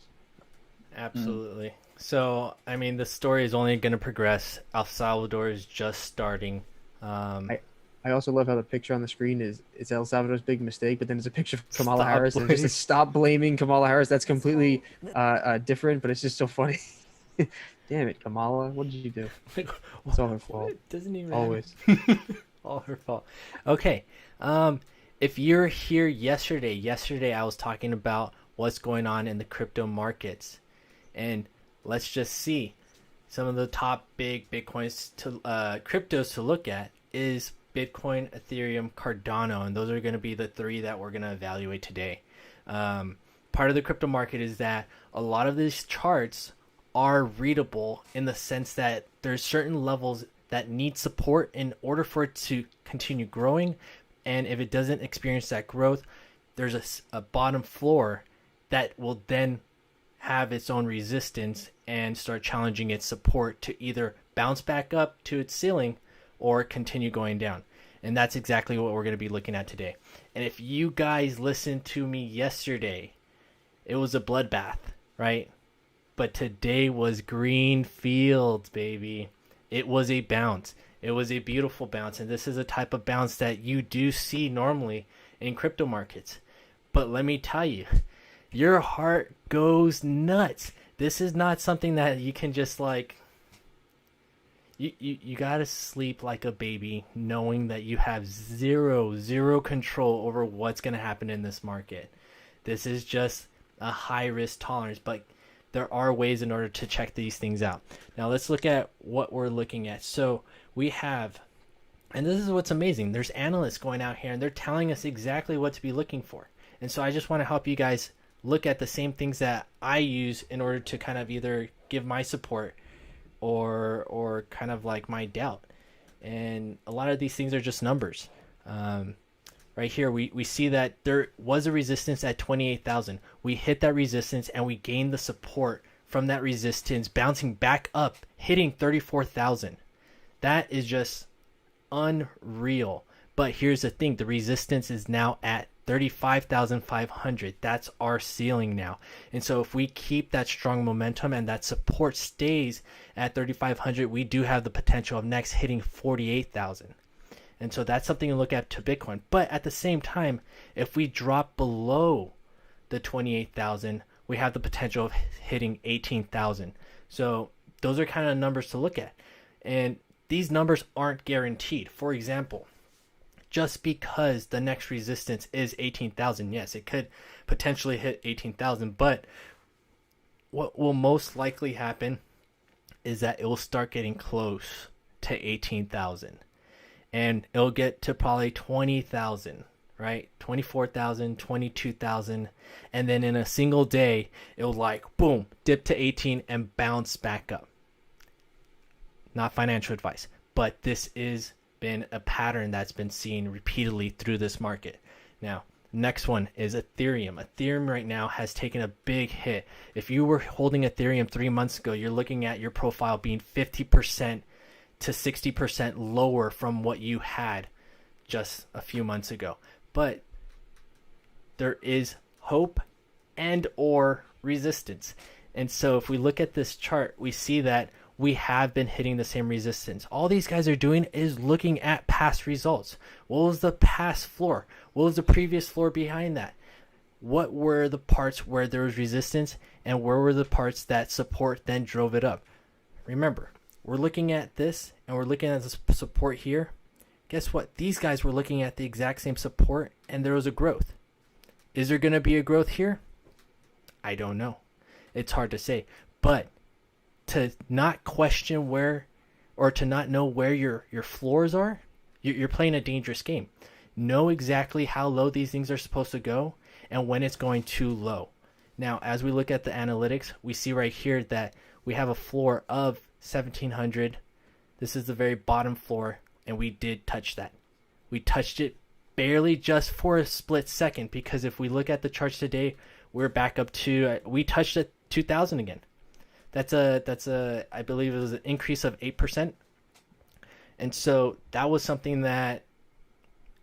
[SPEAKER 3] Absolutely. So, I mean, the story is only going to progress. El Salvador is just starting.
[SPEAKER 1] I also love how the picture on the screen is El Salvador's big mistake, but then there's a picture of Kamala Harris, and just stop blaming Kamala Harris. That's completely different, but it's just so funny. Damn it, Kamala! What did you do? It's all her fault.
[SPEAKER 3] It doesn't even
[SPEAKER 1] always
[SPEAKER 3] all her fault. Okay, if you're here yesterday I was talking about what's going on in the crypto markets, and let's just see some of the top big Bitcoins to cryptos to look at is Bitcoin, Ethereum, Cardano, and those are going to be the three that we're going to evaluate today. Part of the crypto market is that a lot of these charts are readable in the sense that there's certain levels that need support in order for it to continue growing, and if it doesn't experience that growth, there's a bottom floor that will then have its own resistance and start challenging its support to either bounce back up to its ceiling or continue going down. And that's exactly what we're going to be looking at today. And if you guys listened to me yesterday, it was a bloodbath, right? But today was green fields, baby. It was a bounce. It was a beautiful bounce. And this is a type of bounce that you do see normally in crypto markets. But let me tell you, your heart goes nuts. This is not something that you can just like... You gotta sleep like a baby knowing that you have zero control over what's going to happen in this market. This is just a high risk tolerance, but there are ways in order to check these things out. Now let's look at what we're looking at. So we have, and this is what's amazing, there's analysts going out here and they're telling us exactly what to be looking for. And so I just want to help you guys look at the same things that I use in order to kind of either give my support or kind of like my doubt. And a lot of these things are just numbers. right here, we see that there was a resistance at 28,000. We hit that resistance and we gained the support from that resistance, bouncing back up, hitting 34,000. That is just unreal. But here's the thing, the resistance is now at 35,500. That's our ceiling now. And so if we keep that strong momentum and that support stays at 3,500, we do have the potential of next hitting 48,000. And so that's something to look at to Bitcoin. But at the same time, if we drop below the 28,000, we have the potential of hitting 18,000. So those are kind of numbers to look at. And these numbers aren't guaranteed. For example, just because the next resistance is 18,000, yes, it could potentially hit 18,000. But what will most likely happen is that it will start getting close to 18,000. And it'll get to probably 20,000, right? 24,000, 22,000. And then in a single day, it'll like, boom, dip to 18 and bounce back up. Not financial advice, but this is been a pattern that's been seen repeatedly through this market. Now, next one is Ethereum. Ethereum right now has taken a big hit. If you were holding Ethereum 3 months ago, you're looking at your profile being 50% to 60% lower from what you had just a few months ago. But there is hope and or resistance. And so if we look at this chart, we see that we have been hitting the same resistance. All these guys are doing is looking at past results. What was the past floor? What was the previous floor behind that? What were the parts where there was resistance, and where were the parts that support then drove it up? Remember, we're looking at this and we're looking at the support here. Guess what? These guys were looking at the exact same support and there was a growth. Is there going to be a growth here? I don't know. It's hard to say. But to not question where, or to not know where your floors are, you're playing a dangerous game. Know exactly how low these things are supposed to go and when it's going too low. Now, as we look at the analytics, we see right here that we have a floor of 1,700. This is the very bottom floor, and we did touch that. We touched it barely, just for a split second, because if we look at the charts today, we're back up to, we touched at 2,000 again. That's a I believe it was an increase of 8%. And so that was something that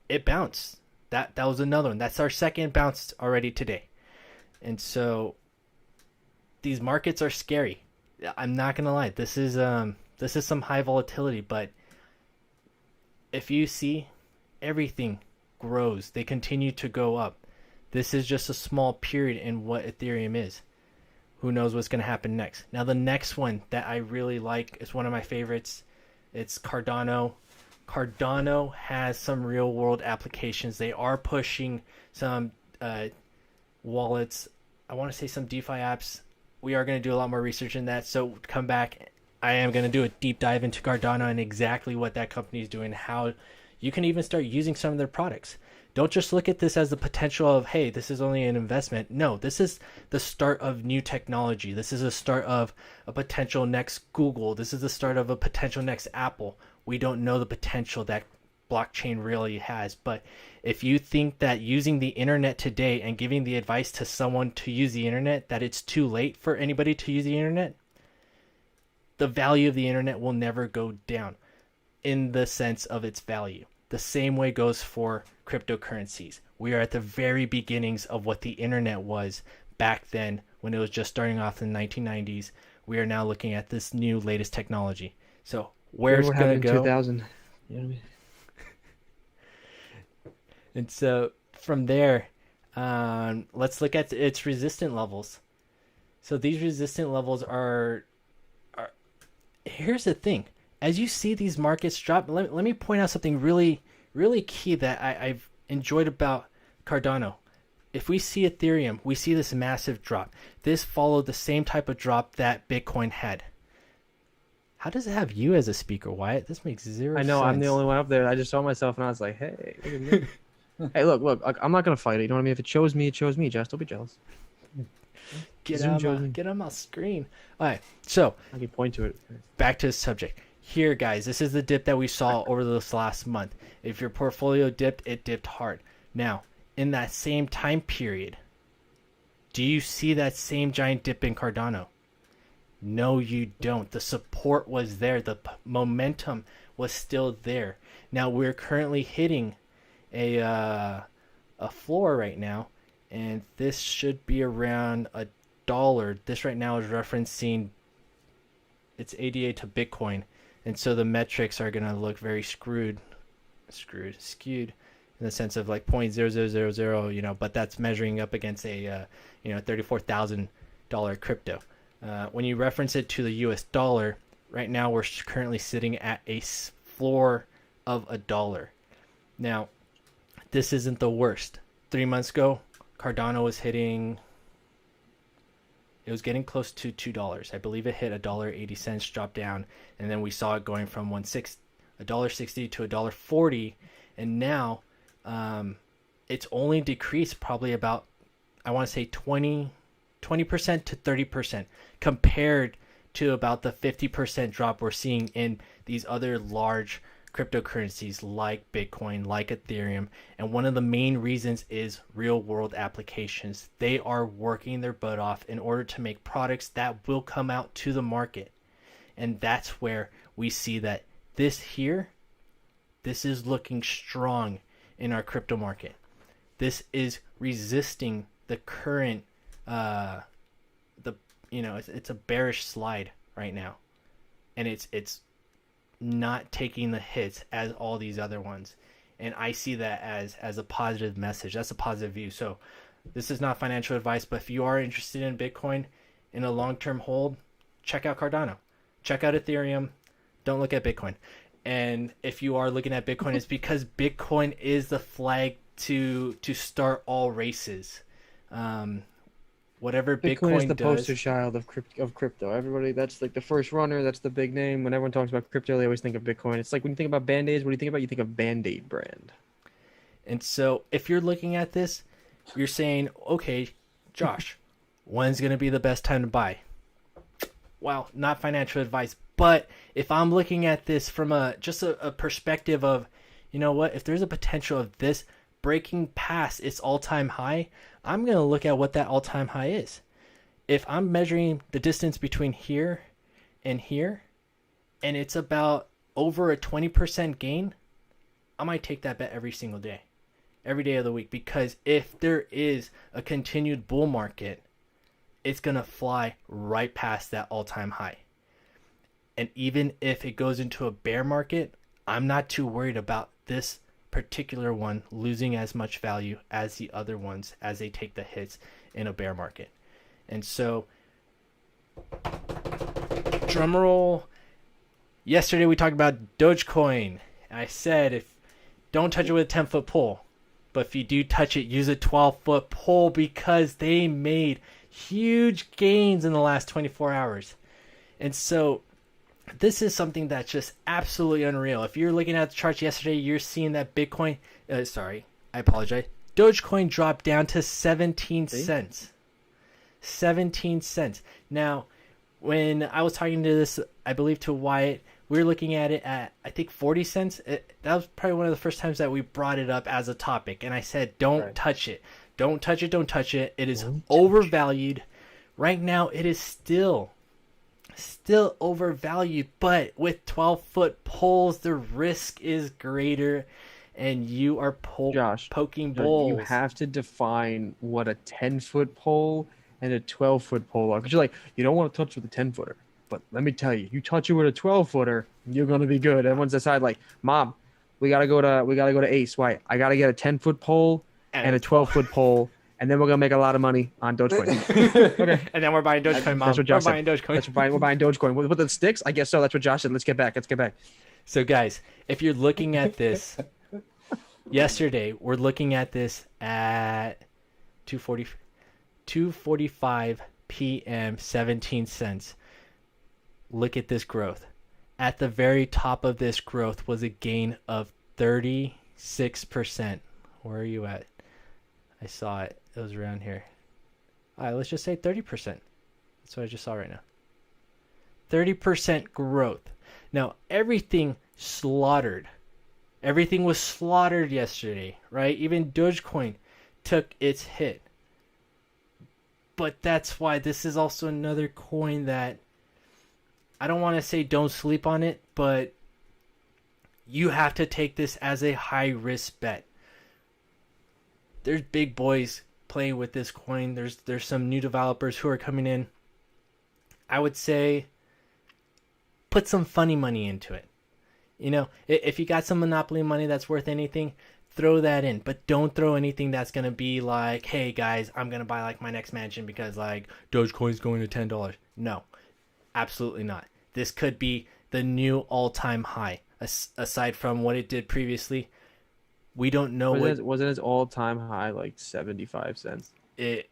[SPEAKER 3] it bounced. That was another one. That's our second bounce already today. And so these markets are scary. I'm not gonna lie. This is some high volatility, but if you see, everything grows. They continue to go up. This is just a small period in what Ethereum is. Who knows what's going to happen next? Now, the next one that I really like is one of my favorites. It's Cardano. Cardano has some real world applications. They are pushing some wallets. I want to say some DeFi apps. We are going to do a lot more research in that. So come back. I am going to do a deep dive into Cardano and exactly what that company is doing, how you can even start using some of their products. Don't just look at this as the potential of, hey, this is only an investment. No, this is the start of new technology. This is the start of a potential next Google. This is the start of a potential next Apple. We don't know the potential that blockchain really has. But if you think that using the internet today and giving the advice to someone to use the internet, that it's too late for anybody to use the internet, the value of the internet will never go down in the sense of its value. The same way goes for cryptocurrencies. We are at the very beginnings of what the internet was back then when it was just starting off in the 1990s. We are now looking at this new latest technology. So where's it going to go?
[SPEAKER 1] 2000. You know what I mean?
[SPEAKER 3] And so from there, let's look at its resistant levels. So these resistant levels are here's the thing. As you see these markets drop, let me point out something really, really key that I've enjoyed about Cardano. If we see Ethereum, we see this massive drop. This followed the same type of drop that Bitcoin had. How does it have you as a speaker, Wyatt? This makes zero sense.
[SPEAKER 1] I know, I'm the only one up there. I just saw myself and I was like, hey, look at me. Hey, look, I'm not going to fight it. You know what I mean? If it chose me, it chose me. Just don't be jealous.
[SPEAKER 3] Get on my screen. All right, so
[SPEAKER 1] I can point to it.
[SPEAKER 3] Back to the subject. Here, guys, this is the dip that we saw over this last month. If your portfolio dipped, it dipped hard. Now, in that same time period, do you see that same giant dip in Cardano? No, you don't. The support was there. The momentum was still there. Now we're currently hitting a floor right now, and this should be around $1. This right now is referencing its ADA to Bitcoin, and so the metrics are gonna look very skewed in the sense of like 0.0000, but that's measuring up against a $34,000 crypto. When you reference it to the US dollar, right now we're currently sitting at a floor of $1. Now, this isn't the worst. 3 months ago, Cardano was hitting, it was getting close to $2. I believe it hit $1.80, dropped down, and then we saw it going from $1.60 to $1.40, and now it's only decreased probably about, I want to say 20% to 30% compared to about the 50% drop we're seeing in these other large cryptocurrencies like Bitcoin, like Ethereum. And one of the main reasons is real world applications. They are working their butt off in order to make products that will come out to the market. And that's where we see that this is looking strong in our crypto market. This is resisting the current it's a bearish slide right now, and it's not taking the hits as all these other ones, and I see that as a positive message. That's a positive view. So this is not financial advice, but if you are interested in Bitcoin in a long-term hold, check out Cardano, check out Ethereum, don't look at Bitcoin. And if you are looking at Bitcoin, it's because Bitcoin is the flag to start all races. Whatever Bitcoin
[SPEAKER 1] is the
[SPEAKER 3] does,
[SPEAKER 1] poster child of crypto. Everybody, that's like the first runner. That's the big name. When everyone talks about crypto, they always think of Bitcoin. It's like when you think about Band-Aids, what do you think about? You think of Band-Aid brand.
[SPEAKER 3] And so if you're looking at this, you're saying, okay, Josh, when's going to be the best time to buy? Well, not financial advice, but if I'm looking at this from a perspective of, you know what, if there's a potential of this breaking past its all-time high, I'm going to look at what that all-time high is. If I'm measuring the distance between here, and it's about over a 20% gain, I might take that bet every single day, every day of the week, because if there is a continued bull market, it's going to fly right past that all-time high. And even if it goes into a bear market, I'm not too worried about this particular one losing as much value as the other ones as they take the hits in a bear market. And so, drumroll, yesterday we talked about Dogecoin. I said, don't touch it with a 10-foot pole, but if you do touch it, use a 12-foot pole, because they made huge gains in the last 24 hours. And so this is something that's just absolutely unreal. If you're looking at the charts yesterday, you're seeing that Dogecoin dropped down to 17 cents. 17 cents. Now, when I was talking to this, I believe to Wyatt, we were looking at it at, I think, 40 cents. That was probably one of the first times that we brought it up as a topic. And I said, don't touch it. Don't touch it. Don't touch it. It is overvalued. Right now, it is still overvalued, but with 12-foot poles, the risk is greater, and you are poking bulls.
[SPEAKER 1] You have to define what a 10-foot pole and a 12-foot pole are, because you're like, you don't want to touch with a 10-footer, but let me tell you, you touch it with a 12-footer, you're gonna be good. Everyone's decided, like, Mom, we gotta go to Ace. Why? I gotta get a 10-foot pole and a 12-foot pole. And then we're gonna make a lot of money on Dogecoin.
[SPEAKER 3] Okay. And then we're buying Dogecoin, Mom.
[SPEAKER 1] That's what Josh
[SPEAKER 3] we're buying Dogecoin.
[SPEAKER 1] We're buying Dogecoin. With the sticks? I guess so. That's what Josh said. Let's get back.
[SPEAKER 3] So, guys, if you're looking at this, yesterday, we're looking at this at 2:45 p.m., 17 cents. Look at this growth. At the very top of this growth was a gain of 36%. Where are you at? I saw it. It was around here. All right, let's just say 30%. That's what I just saw right now. 30% growth. Now, everything slaughtered Everything was slaughtered yesterday, right? Even Dogecoin took its hit. But that's why this is also another coin that I don't want to say don't sleep on it, but you have to take this as a high risk bet. There's big boys playing with this coin. There's some new developers who are coming in. I would say put some funny money into it. You know, if you got some Monopoly money that's worth anything, throw that in. But don't throw anything that's going to be like, hey, guys, I'm going to buy like my next mansion because like Dogecoin's going to $10. No, absolutely not. This could be the new all-time high. Aside from what it did previously, we don't know
[SPEAKER 1] wasn't its all-time high like 75 cents?
[SPEAKER 3] It's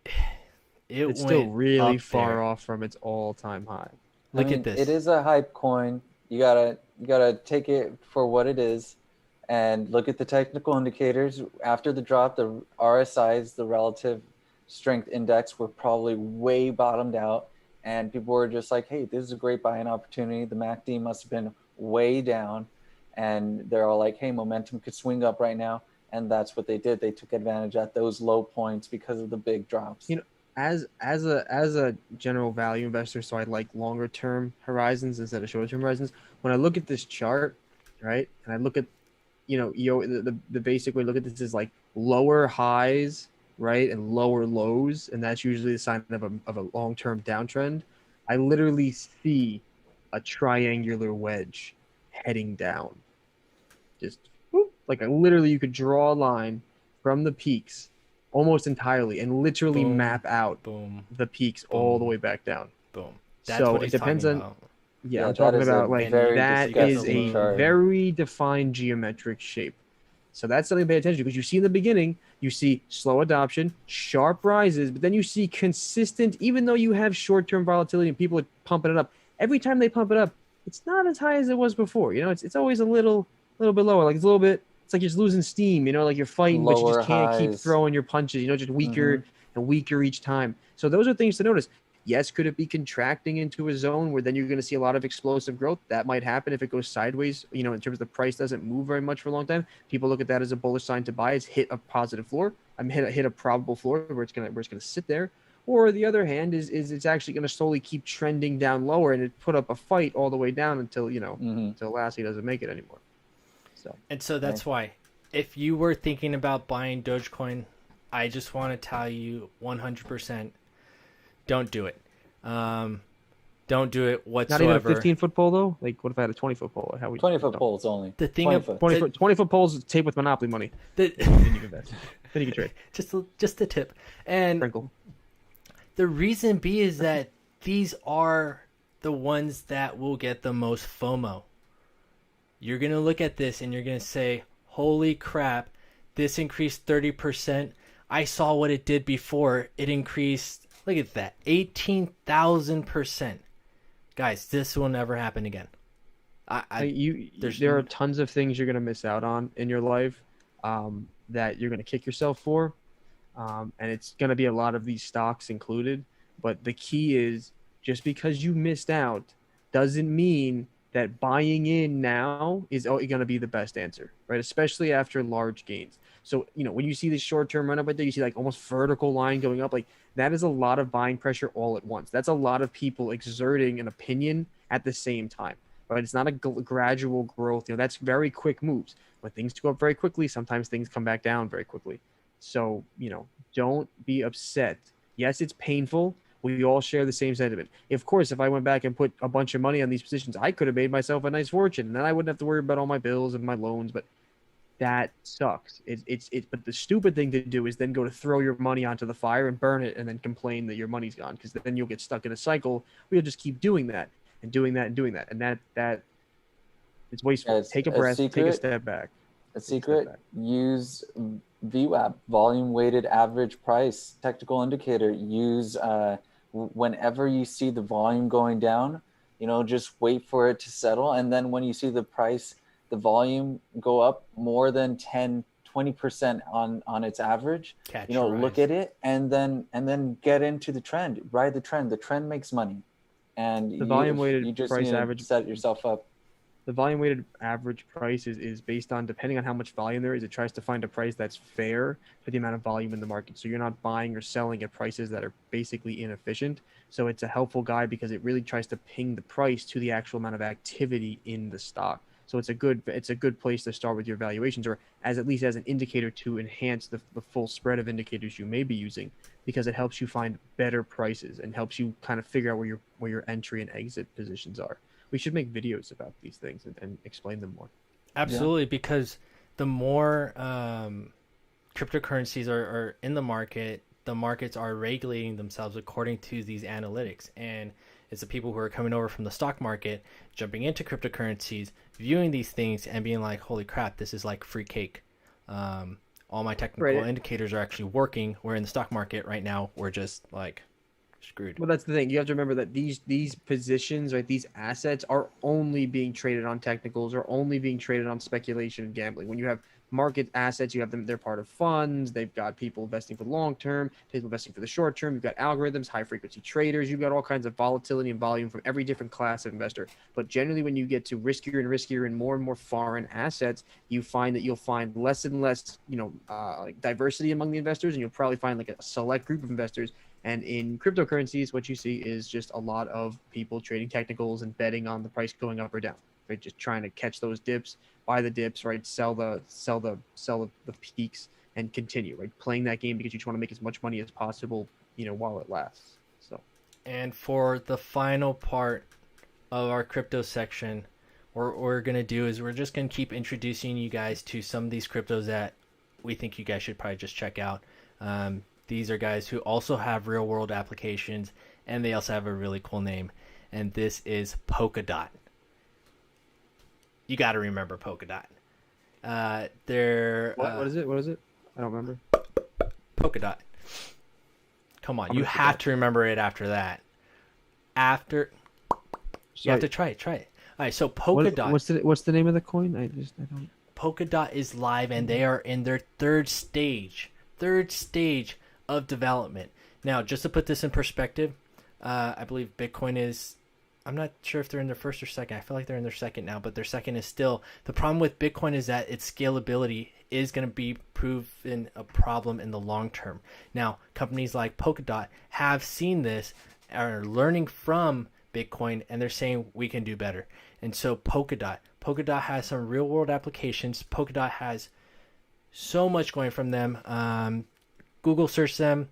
[SPEAKER 1] It's still really far
[SPEAKER 3] there.
[SPEAKER 1] off from its all-time high.
[SPEAKER 3] Look at this.
[SPEAKER 2] It is a hype coin. You gotta take it for what it is, and look at the technical indicators. After the drop, the RSIs, the relative strength index, were probably way bottomed out, and people were just like, "Hey, this is a great buying opportunity." The MACD must have been way down, and they're all like, "Hey, momentum could swing up right now," and that's what they did. They took advantage at those low points because of the big drops.
[SPEAKER 1] You know, as a general value investor, so I like longer term horizons instead of short term horizons. When I look at this chart, right, and I look at, the basic way to look at this is like lower highs, right, and lower lows, and that's usually a sign of a long term downtrend. I literally see a triangular wedge heading down, just whoop, like literally you could draw a line from the peaks almost entirely and literally
[SPEAKER 3] Boom,
[SPEAKER 1] map out
[SPEAKER 3] boom,
[SPEAKER 1] the peaks all the way back down.
[SPEAKER 3] boom. That's
[SPEAKER 1] So
[SPEAKER 3] what
[SPEAKER 1] it
[SPEAKER 3] he's
[SPEAKER 1] depends
[SPEAKER 3] talking
[SPEAKER 1] on
[SPEAKER 3] about.
[SPEAKER 1] yeah,
[SPEAKER 2] Yeah,
[SPEAKER 1] I'm
[SPEAKER 2] that
[SPEAKER 1] talking
[SPEAKER 2] is a
[SPEAKER 1] about like
[SPEAKER 2] very
[SPEAKER 1] that is
[SPEAKER 2] disgusting
[SPEAKER 1] a
[SPEAKER 2] chart.
[SPEAKER 1] very defined geometric shape. So that's something to pay attention to, because you see in the beginning, you see slow adoption, sharp rises, but then you see consistent, even though you have short-term volatility and people are pumping it up, every time they pump it up, it's not as high as it was before. It's always a little bit lower. Like it's a little bit, it's like you're just losing steam, like you're fighting, but you
[SPEAKER 2] Lower
[SPEAKER 1] just can't keep
[SPEAKER 2] highs.
[SPEAKER 1] throwing your punches, just weaker and weaker each time. So those are things to notice. Yes, could it be contracting into a zone where then you're going to see a lot of explosive growth? That might happen if it goes sideways, in terms of the price doesn't move very much for a long time. People look at that as a bullish sign to buy. It's hit a positive floor. Hit a probable floor where it's gonna sit there. Or the other hand is it's actually going to slowly keep trending down lower, and it put up a fight all the way down until until Lassie doesn't make it anymore.
[SPEAKER 3] And so that's why, if you were thinking about buying Dogecoin, I just want to tell you 100%, don't do it. Don't do it whatsoever.
[SPEAKER 1] Not even a 15-foot pole though. Like, what if I had a 20-foot pole? How
[SPEAKER 2] 20-foot poles only.
[SPEAKER 3] The thing
[SPEAKER 1] 20-foot poles taped with Monopoly money.
[SPEAKER 3] The,
[SPEAKER 1] then you can invest. Then you can trade.
[SPEAKER 3] Just the tip. And
[SPEAKER 1] Sprinkle.
[SPEAKER 3] the reason B is that these are the ones that will get the most FOMO. You're going to look at this and you're going to say, holy crap, this increased 30%. I saw what it did before. It increased, look at that, 18,000%. Guys, this will never happen again.
[SPEAKER 1] There are tons of things you're going to miss out on in your life that you're going to kick yourself for. And it's going to be a lot of these stocks included. But the key is, just because you missed out doesn't mean that buying in now is going to be the best answer, right? Especially after large gains. So, when you see this short-term run up right there, you see like almost vertical line going up, like that is a lot of buying pressure all at once. That's a lot of people exerting an opinion at the same time, right? It's not a gradual growth. That's very quick moves. When things go up very quickly, sometimes things come back down very quickly. So, don't be upset. Yes, it's painful. We all share the same sentiment. Of course, if I went back and put a bunch of money on these positions, I could have made myself a nice fortune, and then I wouldn't have to worry about all my bills and my loans. But that sucks. But the stupid thing to do is then go to throw your money onto the fire and burn it, and then complain that your money's gone, because then you'll get stuck in a cycle where you'll just keep doing that and doing that and doing that, and that it's wasteful. Take a breath. Take a step back.
[SPEAKER 2] A secret: use VWAP, volume weighted average price technical indicator. Use whenever you see the volume going down, just wait for it to settle, and then when you see the price, the volume go up more than 10-20% on its average, look at it and then get into the trend, ride the trend. The trend makes money, and
[SPEAKER 1] the volume weighted
[SPEAKER 2] you just
[SPEAKER 1] price
[SPEAKER 2] need to
[SPEAKER 1] average
[SPEAKER 2] set yourself up.
[SPEAKER 1] The volume weighted average price is based on, depending on how much volume there is, it tries to find a price that's fair for the amount of volume in the market. So you're not buying or selling at prices that are basically inefficient. So it's a helpful guide because it really tries to ping the price to the actual amount of activity in the stock. So it's a good place to start with your valuations, or as at least as an indicator to enhance the full spread of indicators you may be using, because it helps you find better prices and helps you kind of figure out where your entry and exit positions are. We should make videos about these things and explain them more.
[SPEAKER 3] Absolutely, because the more cryptocurrencies are in the market, the markets are regulating themselves according to these analytics. And it's the people who are coming over from the stock market, jumping into cryptocurrencies, viewing these things and being like, holy crap, this is like free cake. All my technical indicators are actually working, where in the stock market right now, we're just like screwed.
[SPEAKER 1] Well, that's the thing. You have to remember that these positions, right, these assets are only being traded on technicals, or only being traded on speculation and gambling. When you have market assets, you have them, they're part of funds. They've got people investing for the long term, people investing for the short term. You've got algorithms, high frequency traders. You've got all kinds of volatility and volume from every different class of investor. But generally, when you get to riskier and more foreign assets, you find that you'll find less and less, like diversity among the investors, and you'll probably find like a select group of investors. And in cryptocurrencies, what you see is just a lot of people trading technicals and betting on the price going up or down, right? Just trying to catch those dips, buy the dips, right? Sell the peaks and continue, right? Playing that game because you just want to make as much money as possible, while it lasts. So,
[SPEAKER 3] and for the final part of our crypto section, what we're going to do is we're just going to keep introducing you guys to some of these cryptos that we think you guys should probably just check out. These are guys who also have real world applications, and they also have a really cool name. And this is Polkadot. You got to remember Polkadot.
[SPEAKER 1] What is it? What is it? I don't remember.
[SPEAKER 3] Polkadot. Come on, you have to remember it after that. You have to try it. All right, so Polkadot.
[SPEAKER 1] What's the name of the coin? I don't.
[SPEAKER 3] Polkadot is live, and they are in their third stage of development. Now, just to put this in perspective, I believe Bitcoin is, I'm not sure if they're in their first or second. I feel like they're in their second now, but their second is still, the problem with Bitcoin is that its scalability is going to be proven a problem in the long term. Now, companies like Polkadot have seen this, are learning from Bitcoin, and they're saying we can do better. And so Polkadot has some real world applications. Polkadot has so much going from them. Google search them.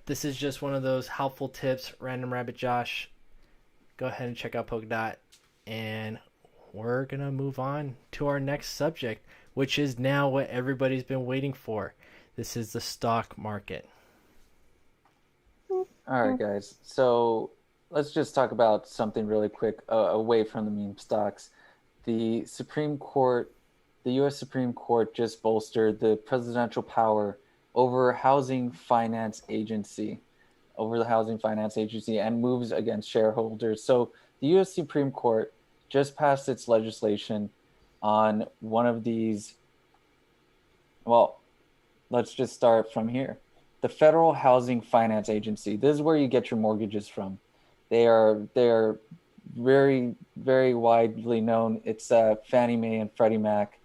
[SPEAKER 3] This is just one of those helpful tips. Random Rabbit Josh, go ahead and check out Polkadot. And we're going to move on to our next subject, which is now what everybody's been waiting for. This is the stock market.
[SPEAKER 2] All right, guys. So let's just talk about something really quick away from the meme stocks. The U.S. Supreme Court just bolstered the presidential power over the Housing Finance Agency and moves against shareholders. So the U.S. Supreme Court just passed its legislation on one of these. Well, let's just start from here. The Federal Housing Finance Agency. This is where you get your mortgages from. They are very, very widely known. It's Fannie Mae and Freddie Mac,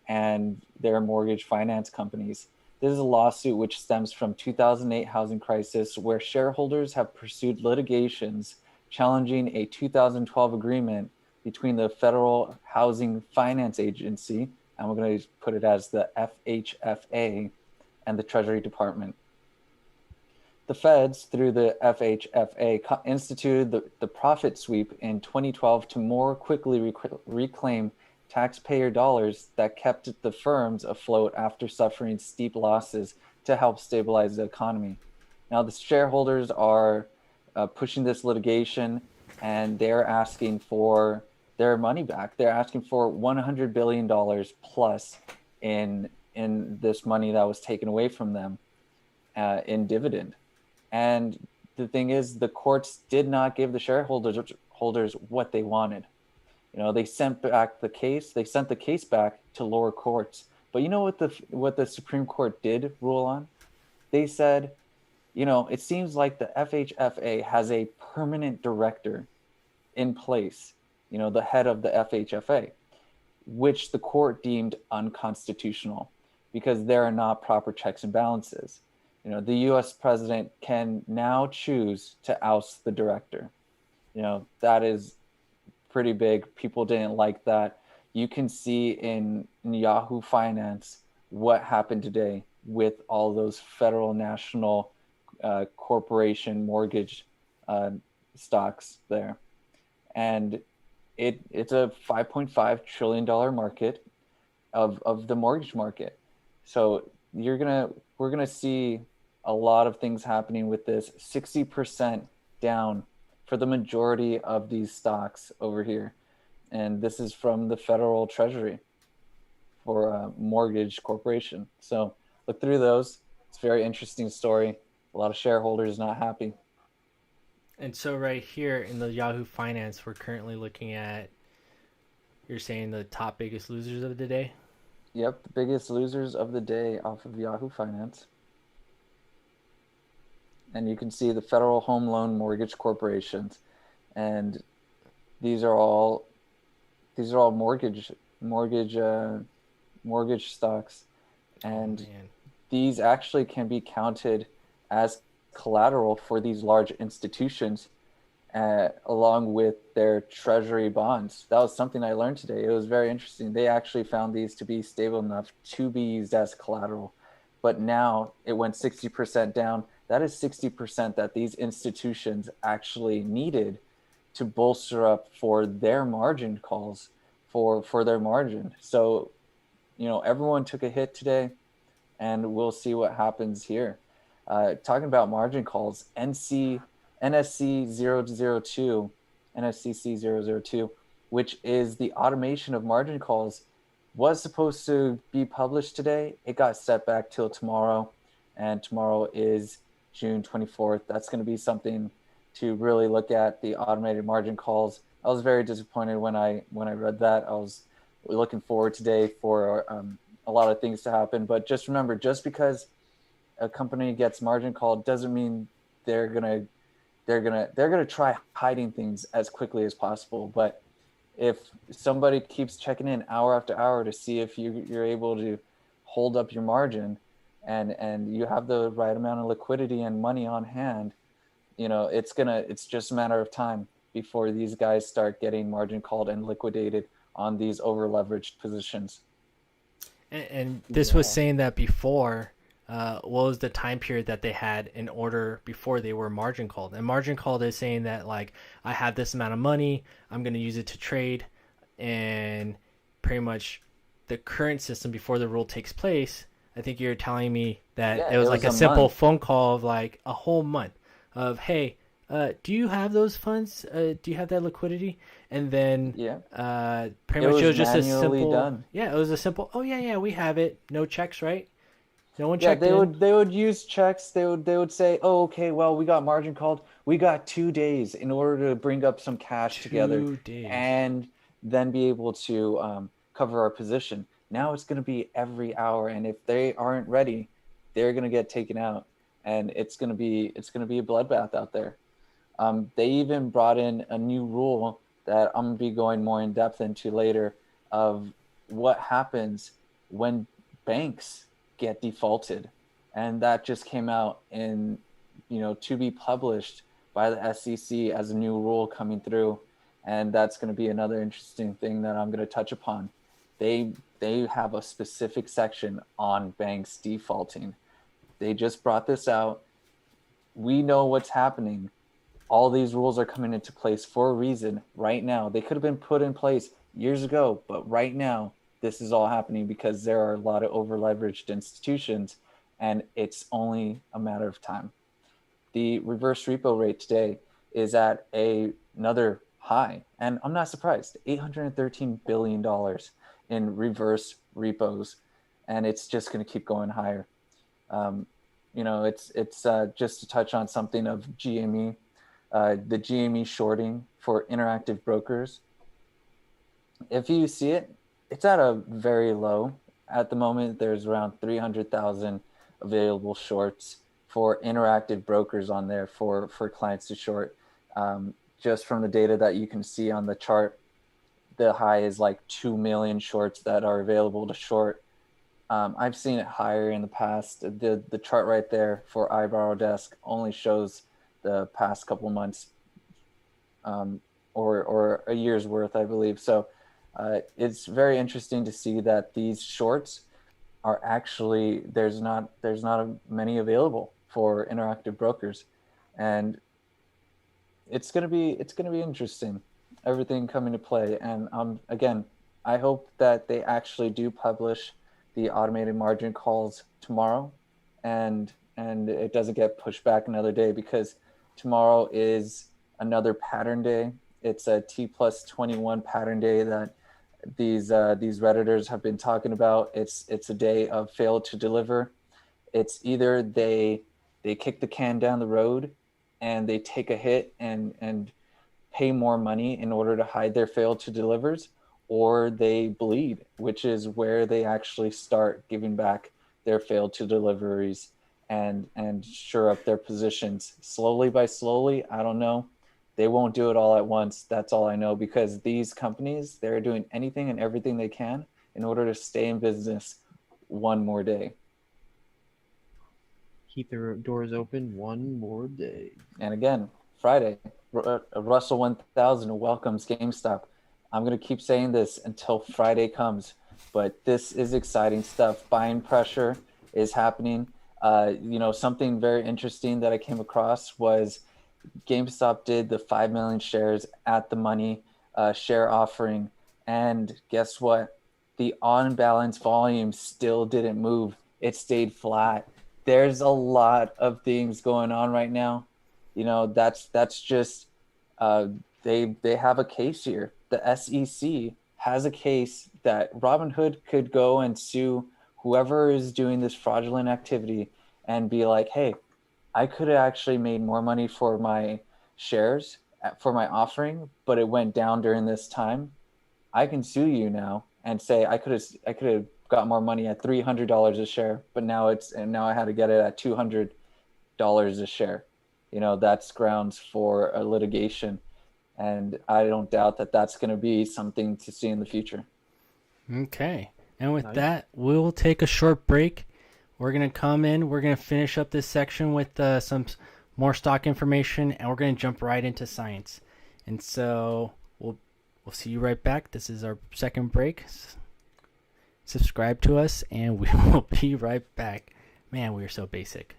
[SPEAKER 2] and their mortgage finance companies. This is a lawsuit which stems from 2008 housing crisis, where shareholders have pursued litigations challenging a 2012 agreement between the Federal Housing Finance Agency, and we're going to put it as the FHFA, and the Treasury Department. The feds, through the FHFA, instituted the profit sweep in 2012 to more quickly reclaim taxpayer dollars that kept the firms afloat after suffering steep losses to help stabilize the economy. Now, the shareholders are pushing this litigation, and they're asking for their money back. They're asking for $100 billion plus in this money that was taken away from them in dividend. And the thing is, the courts did not give the shareholders what they wanted. They sent back the case. They sent the case back to lower courts. But you know what the Supreme Court did rule on? They said, it seems like the FHFA has a permanent director in place, the head of the FHFA, which the court deemed unconstitutional because there are not proper checks and balances. The U.S. president can now choose to oust the director. That is pretty big. People didn't like that. You can see in Yahoo Finance what happened today with all those Federal National Corporation mortgage stocks there. And it's a $5.5 trillion market of the mortgage market. So we're gonna see a lot of things happening with this. 60% down for the majority of these stocks over here. And this is from the Federal Treasury for a mortgage corporation. So look through those. It's a very interesting story. A lot of shareholders not happy.
[SPEAKER 3] And so right here in the Yahoo Finance, we're currently looking at, you're saying the top biggest losers of the day?
[SPEAKER 2] Yep, the biggest losers of the day off of Yahoo Finance. And you can see the Federal Home Loan Mortgage Corporations. And these are all mortgage stocks. And these actually can be counted as collateral for these large institutions along with their treasury bonds. That was something I learned today. It was very interesting. They actually found these to be stable enough to be used as collateral. But now it went 60% down. That is 60% that these institutions actually needed to bolster up for their margin calls for their margin. So, everyone took a hit today, and we'll see what happens here. Talking about margin calls, NSC 002, NSCC 002, which is the automation of margin calls, was supposed to be published today. It got set back till tomorrow, and tomorrow is June 24th. That's going to be something to really look at, the automated margin calls. I was very disappointed when I read that. I was looking forward today for a lot of things to happen. But just remember, just because a company gets margin called doesn't mean they're gonna try hiding things as quickly as possible. But if somebody keeps checking in hour after hour to see if you're able to hold up your margin and you have the right amount of liquidity and money on hand, it's just a matter of time before these guys start getting margin called and liquidated on these over leveraged positions.
[SPEAKER 3] And this was saying that before, what was the time period that they had in order before they were margin called? And margin called is saying that, like, I have this amount of money, I'm going to use it to trade, and pretty much the current system before the rule takes place, I think you're telling me that it was like a simple phone call of like a whole month of, hey, do you have those funds? Do you have that liquidity? And then pretty much it was just a simple done. Yeah, it was a simple, oh yeah, we have it. No checks, right? No one checked in.
[SPEAKER 2] They would use checks. They would say, oh, okay, well, we got margin called. We got 2 days in order to bring up some cash together
[SPEAKER 3] 2 days.
[SPEAKER 2] And then be able to cover our position. Now it's going to be every hour, and if they aren't ready, they're going to get taken out, and it's going to be a bloodbath out there. They even brought in a new rule that I'm going to be going more in depth into later of what happens when banks get defaulted. And that just came out to be published by the SEC as a new rule coming through. And that's going to be another interesting thing that I'm going to touch upon. They have a specific section on banks defaulting. They just brought this out. We know what's happening. All these rules are coming into place for a reason right now. They could have been put in place years ago, but right now, this is all happening because there are a lot of over-leveraged institutions, and it's only a matter of time. The reverse repo rate today is at another high, and I'm not surprised. $813 billion in reverse repos, and it's just going to keep going higher. It's just to touch on something of GME. The GME shorting for Interactive Brokers. If you see it, it's at a very low. At the moment, there's around 300,000 available shorts for Interactive Brokers on there for clients to short. Just from the data that you can see on the chart, the high is like 2 million shorts that are available to short. I've seen it higher in the past. The chart right there for iBorrow Desk only shows the past couple months, or a year's worth, I believe. So it's very interesting to see that these shorts are actually there's not many available for Interactive Brokers, and it's gonna be interesting. Everything coming to play, and again, I hope that they actually do publish the automated margin calls tomorrow, and it doesn't get pushed back another day, because tomorrow is another pattern day. It's a T+21 pattern day that these Redditors have been talking about. It's a day of fail to deliver. It's either they kick the can down the road and they take a hit and pay more money in order to hide their fail to delivers, or they bleed, which is where they actually start giving back their fail to deliveries and shore up their positions slowly by slowly. I don't know. They won't do it all at once. That's all I know, because these companies, they're doing anything and everything they can in order to stay in business one more day.
[SPEAKER 1] Keep their doors open one more day.
[SPEAKER 2] And again, Friday, Russell 1000 welcomes GameStop. I'm going to keep saying this until Friday comes, but this is exciting stuff. Buying pressure is happening. Something very interesting that I came across was GameStop did the 5 million shares at the money share offering. And guess what? The on-balance volume still didn't move. It stayed flat. There's a lot of things going on right now. That's just they have a case here. The SEC has a case that Robinhood could go and sue whoever is doing this fraudulent activity and be like, hey, I could have actually made more money for my shares for my offering, but it went down during this time. I can sue you now and say I could have got more money at $300 a share, but now I had to get it at $200 a share. That's grounds for a litigation, and I don't doubt that that's going to be something to see in the future.
[SPEAKER 3] Okay, and with that, we'll take a short break. We're going to come in, we're going to finish up this section with some more stock information, and we're going to jump right into science. And so we'll see you right back. This is our second break. Subscribe to us, and we will be right back. Man, we are so basic.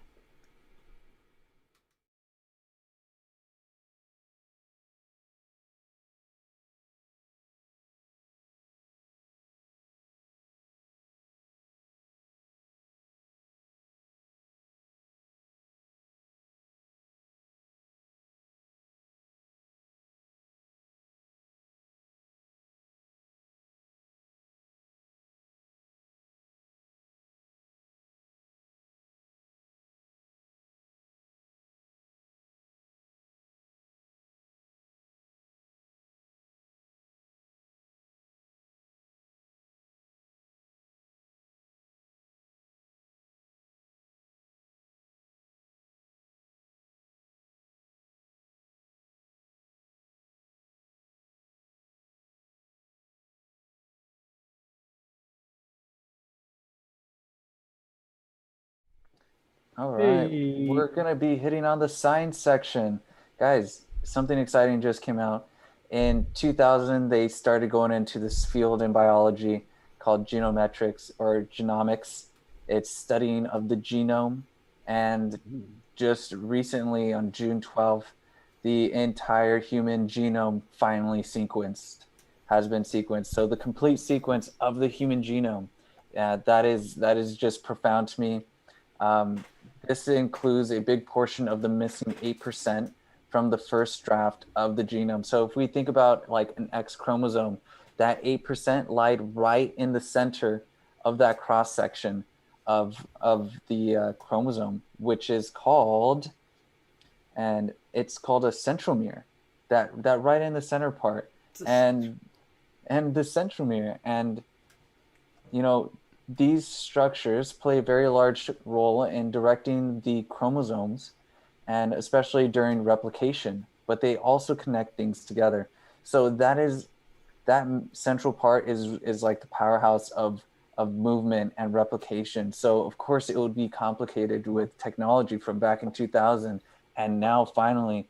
[SPEAKER 2] All right,
[SPEAKER 1] Hey.
[SPEAKER 2] We're going to be hitting on the science section. Guys, something exciting just came out. In 2000, they started going into this field in biology called genometrics or genomics. It's studying of the genome. And just recently on June 12th, the entire human genome finally has been sequenced. So the complete sequence of the human genome, that is just profound to me. This includes a big portion of the missing 8% from the first draft of the genome. So if we think about like an X chromosome, that 8% lied right in the center of that cross section of the chromosome, which is called, and it's called a centromere. That right in the center part, and the centromere, and these structures play a very large role in directing the chromosomes, and especially during replication, but they also connect things together. So that is that central part is like the powerhouse of movement and replication. So of course it would be complicated with technology from back in 2000, and now finally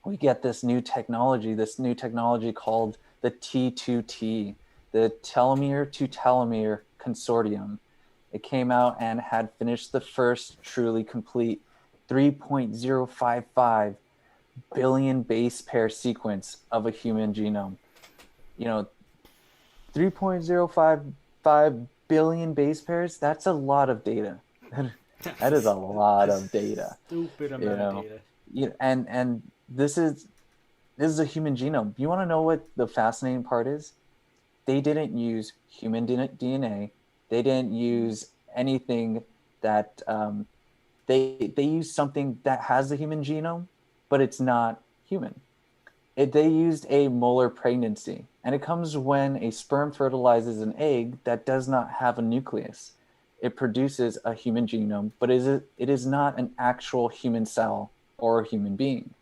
[SPEAKER 2] we get this new technology called the T2T, the telomere to telomere consortium. It came out and had finished the first truly complete 3.055 billion base pair sequence of a human genome. 3.055 billion base pairs, that's a lot of data. That is a lot of data.
[SPEAKER 3] Stupid amount of data.
[SPEAKER 2] And this is a human genome. You want to know what the fascinating part is? They didn't use human DNA. They didn't use anything that they used something that has the human genome, but it's not human. They used a molar pregnancy, and it comes when a sperm fertilizes an egg that does not have a nucleus. It produces a human genome, but it is not an actual human cell or a human being.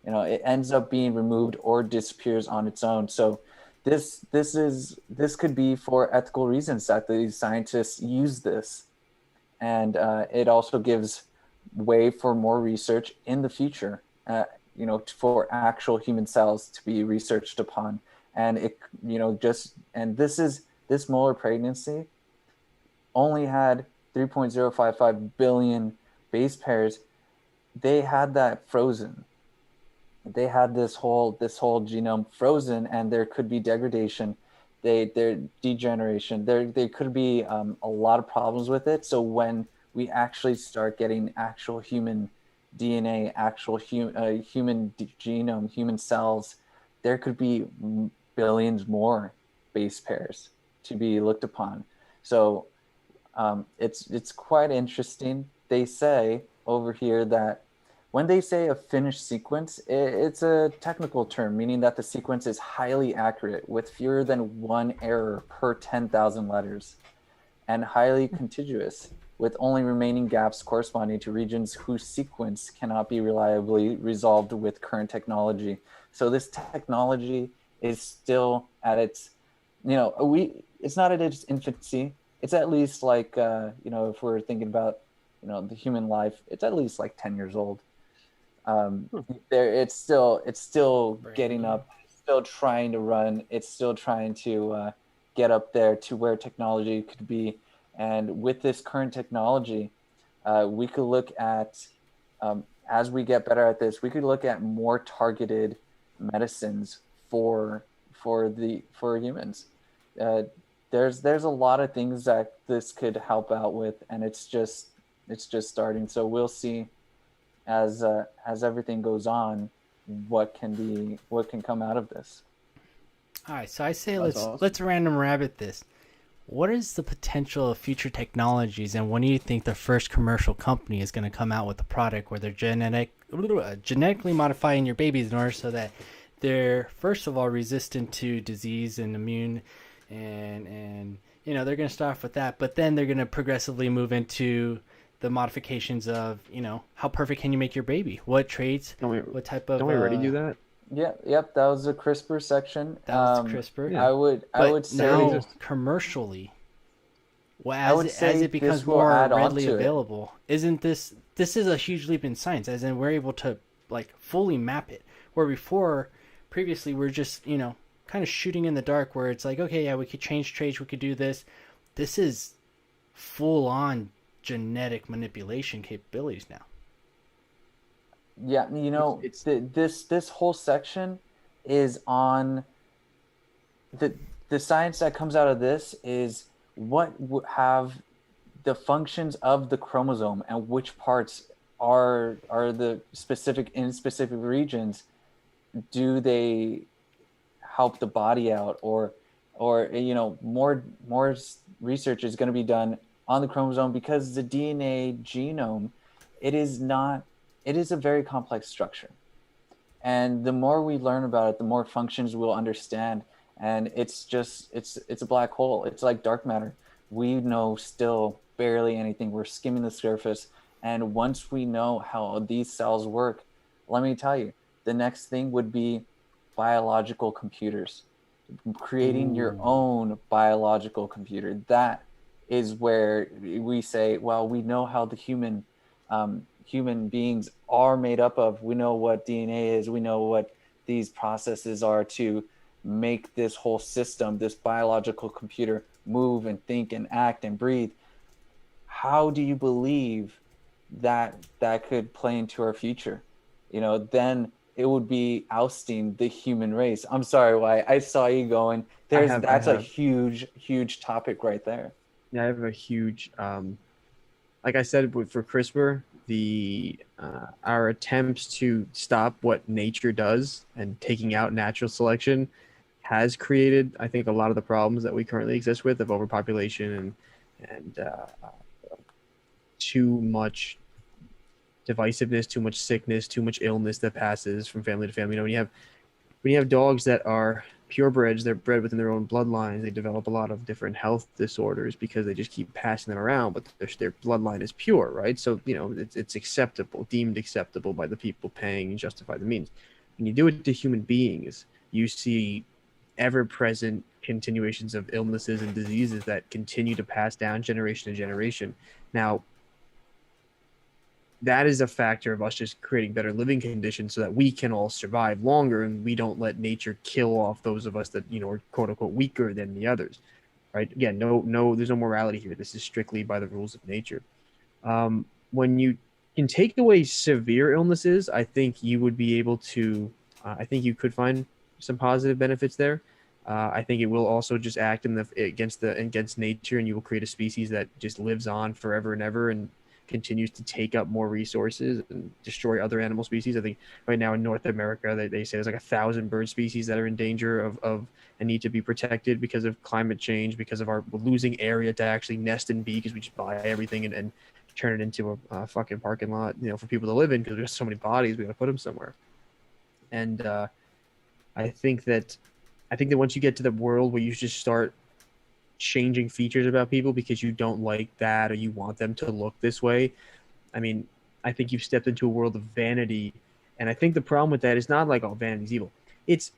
[SPEAKER 2] It ends up being removed or disappears on its own. So this could be for ethical reasons that these scientists use this, and it also gives way for more research in the future. For actual human cells to be researched upon, and this molar pregnancy only had 3.055 billion base pairs. They had that frozen. They had this whole genome frozen, and there could be degradation, their degeneration. There could be a lot of problems with it. So when we actually start getting actual human DNA, actual human genome, human cells, there could be billions more base pairs to be looked upon. So it's quite interesting. They say over here that when they say a finished sequence, it's a technical term, meaning that the sequence is highly accurate with fewer than one error per 10,000 letters, and highly contiguous, with only remaining gaps corresponding to regions whose sequence cannot be reliably resolved with current technology. So this technology is still at its, it's not at its infancy. It's at least like, if we're thinking about, the human life, it's at least like 10 years old. It's still getting up, still trying to run. It's still trying to get up there to where technology could be. And with this current technology, we could look at, as we get better at this, we could look at more targeted medicines for humans. There's a lot of things that this could help out with, and it's just starting. So we'll see as everything goes on, what can come out of this.
[SPEAKER 3] All right, so I say let's random rabbit this. What is the potential of future technologies, and when do you think the first commercial company is going to come out with a product where they're genetically modifying your babies in order so that they're, first of all, resistant to disease and immune, and they're going to start off with that, but then they're going to progressively move into the modifications of, how perfect can you make your baby? What traits? What type of?
[SPEAKER 1] Don't we already do that?
[SPEAKER 2] Yep. That was the CRISPR section.
[SPEAKER 3] That was CRISPR.
[SPEAKER 2] Yeah. I would say
[SPEAKER 3] now commercially, as it becomes more readily available, isn't this is a huge leap in science? As in, we're able to fully map it. Where previously, we're just kind of shooting in the dark. Where it's like, okay, yeah, we could change traits, we could do this. This is full on genetic manipulation capabilities now.
[SPEAKER 2] Yeah, this whole section is on the science that comes out of this is what have the functions of the chromosome and which parts are the specific regions. Do they help the body out, or more research is going to be done on the chromosome, because the DNA genome, it is a very complex structure. And the more we learn about it, the more functions we'll understand. And it's a black hole. It's like dark matter. We know still barely anything. We're skimming the surface. And once we know how these cells work, let me tell you, the next thing would be biological computers. creating your own biological computer. That is where we say, well, we know how the human beings are made up of. We know what DNA is. We know what these processes are to make this whole system, this biological computer, move and think and act and breathe. How do you believe that that could play into our future? Then it would be ousting the human race. I'm sorry, why I saw you going. That's a huge topic right there.
[SPEAKER 1] Yeah, I have a huge, like I said, for CRISPR, our attempts to stop what nature does and taking out natural selection has created, I think, a lot of the problems that we currently exist with of overpopulation and too much divisiveness, too much sickness, too much illness that passes from family to family. When you have dogs that are purebreds, they're bred within their own bloodlines. They develop a lot of different health disorders because they just keep passing them around, but their bloodline is pure, right? So it's acceptable, deemed acceptable by the people paying and justify the means. When you do it to human beings, you see ever-present continuations of illnesses and diseases that continue to pass down generation to generation. Now, that is a factor of us just creating better living conditions so that we can all survive longer and we don't let nature kill off those of us that are quote unquote weaker than the others, right? Again, no, there's no morality here. This is strictly by the rules of nature. When you can take away severe illnesses, I think you would be able to. I think you could find some positive benefits there. I think it will also just act against nature, and you will create a species that just lives on forever and ever and continues to take up more resources and destroy other animal species. I think right now in North America, they say there's like 1,000 bird species that are in danger of and need to be protected because of climate change, because of our losing area to actually nest and be, because we just buy everything and turn it into a fucking parking lot, for people to live in, because there's so many bodies, we got to put them somewhere. And I think that once you get to the world where you just start changing features about people because you don't like that or you want them to look this way, I think you've stepped into a world of vanity. And I think the problem with that is not like, oh, vanity's evil. It's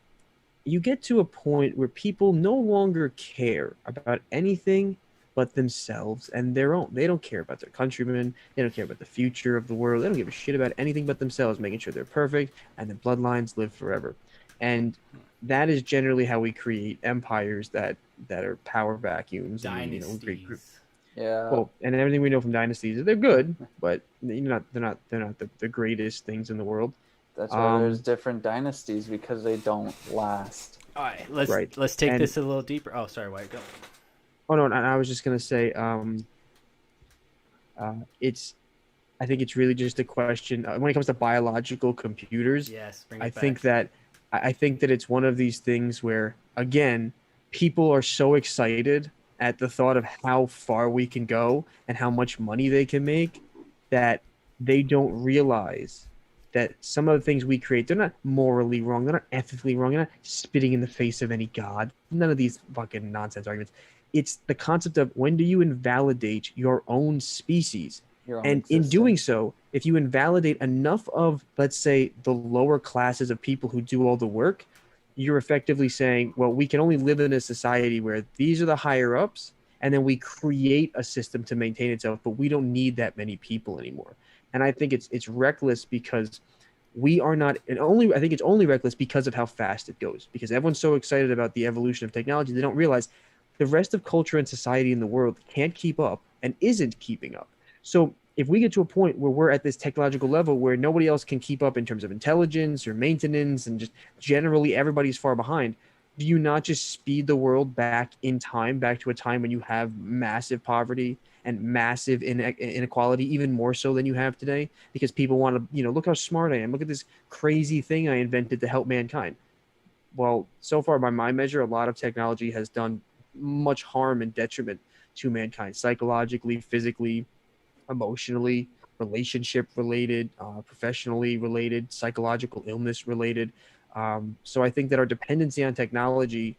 [SPEAKER 1] you get to a point where people no longer care about anything but themselves and their own. They don't care about their countrymen. They don't care about the future of the world. They don't give a shit about anything but themselves, making sure they're perfect and their bloodlines live forever. And that is generally how we create empires that are power vacuums.
[SPEAKER 3] Dynasties.
[SPEAKER 2] Yeah.
[SPEAKER 1] Well, and everything we know from dynasties is they're good, but they're not the greatest things in the world.
[SPEAKER 2] That's why there's different dynasties, because they don't last.
[SPEAKER 3] All right, let's take this a little deeper. Oh, sorry, Wyatt, go.
[SPEAKER 1] Oh no, and I was just gonna say, I think it's really just a question when it comes to biological computers.
[SPEAKER 3] Yes,
[SPEAKER 1] I think that it's one of these things where, again, people are so excited at the thought of how far we can go and how much money they can make that they don't realize that some of the things we create, they're not morally wrong, they're not ethically wrong, they're not spitting in the face of any god. None of these fucking nonsense arguments. It's the concept of, when do you invalidate your own species? And in doing so, if you invalidate enough of, let's say, the lower classes of people who do all the work, you're effectively saying, well, we can only live in a society where these are the higher ups, and then we create a system to maintain itself, but we don't need that many people anymore. And I think it's reckless because we are not, I think it's only reckless because of how fast it goes, because everyone's so excited about the evolution of technology, they don't realize the rest of culture and society in the world can't keep up and isn't keeping up. So if we get to a point where we're at this technological level where nobody else can keep up in terms of intelligence or maintenance, and just generally everybody's far behind, do you not just speed the world back in time, back to a time when you have massive poverty and massive inequality, even more so than you have today? Because people want to, look how smart I am. Look at this crazy thing I invented to help mankind. Well, so far by my measure, a lot of technology has done much harm and detriment to mankind, psychologically, physically, emotionally, relationship related, professionally related, psychological illness related. So I think that our dependency on technology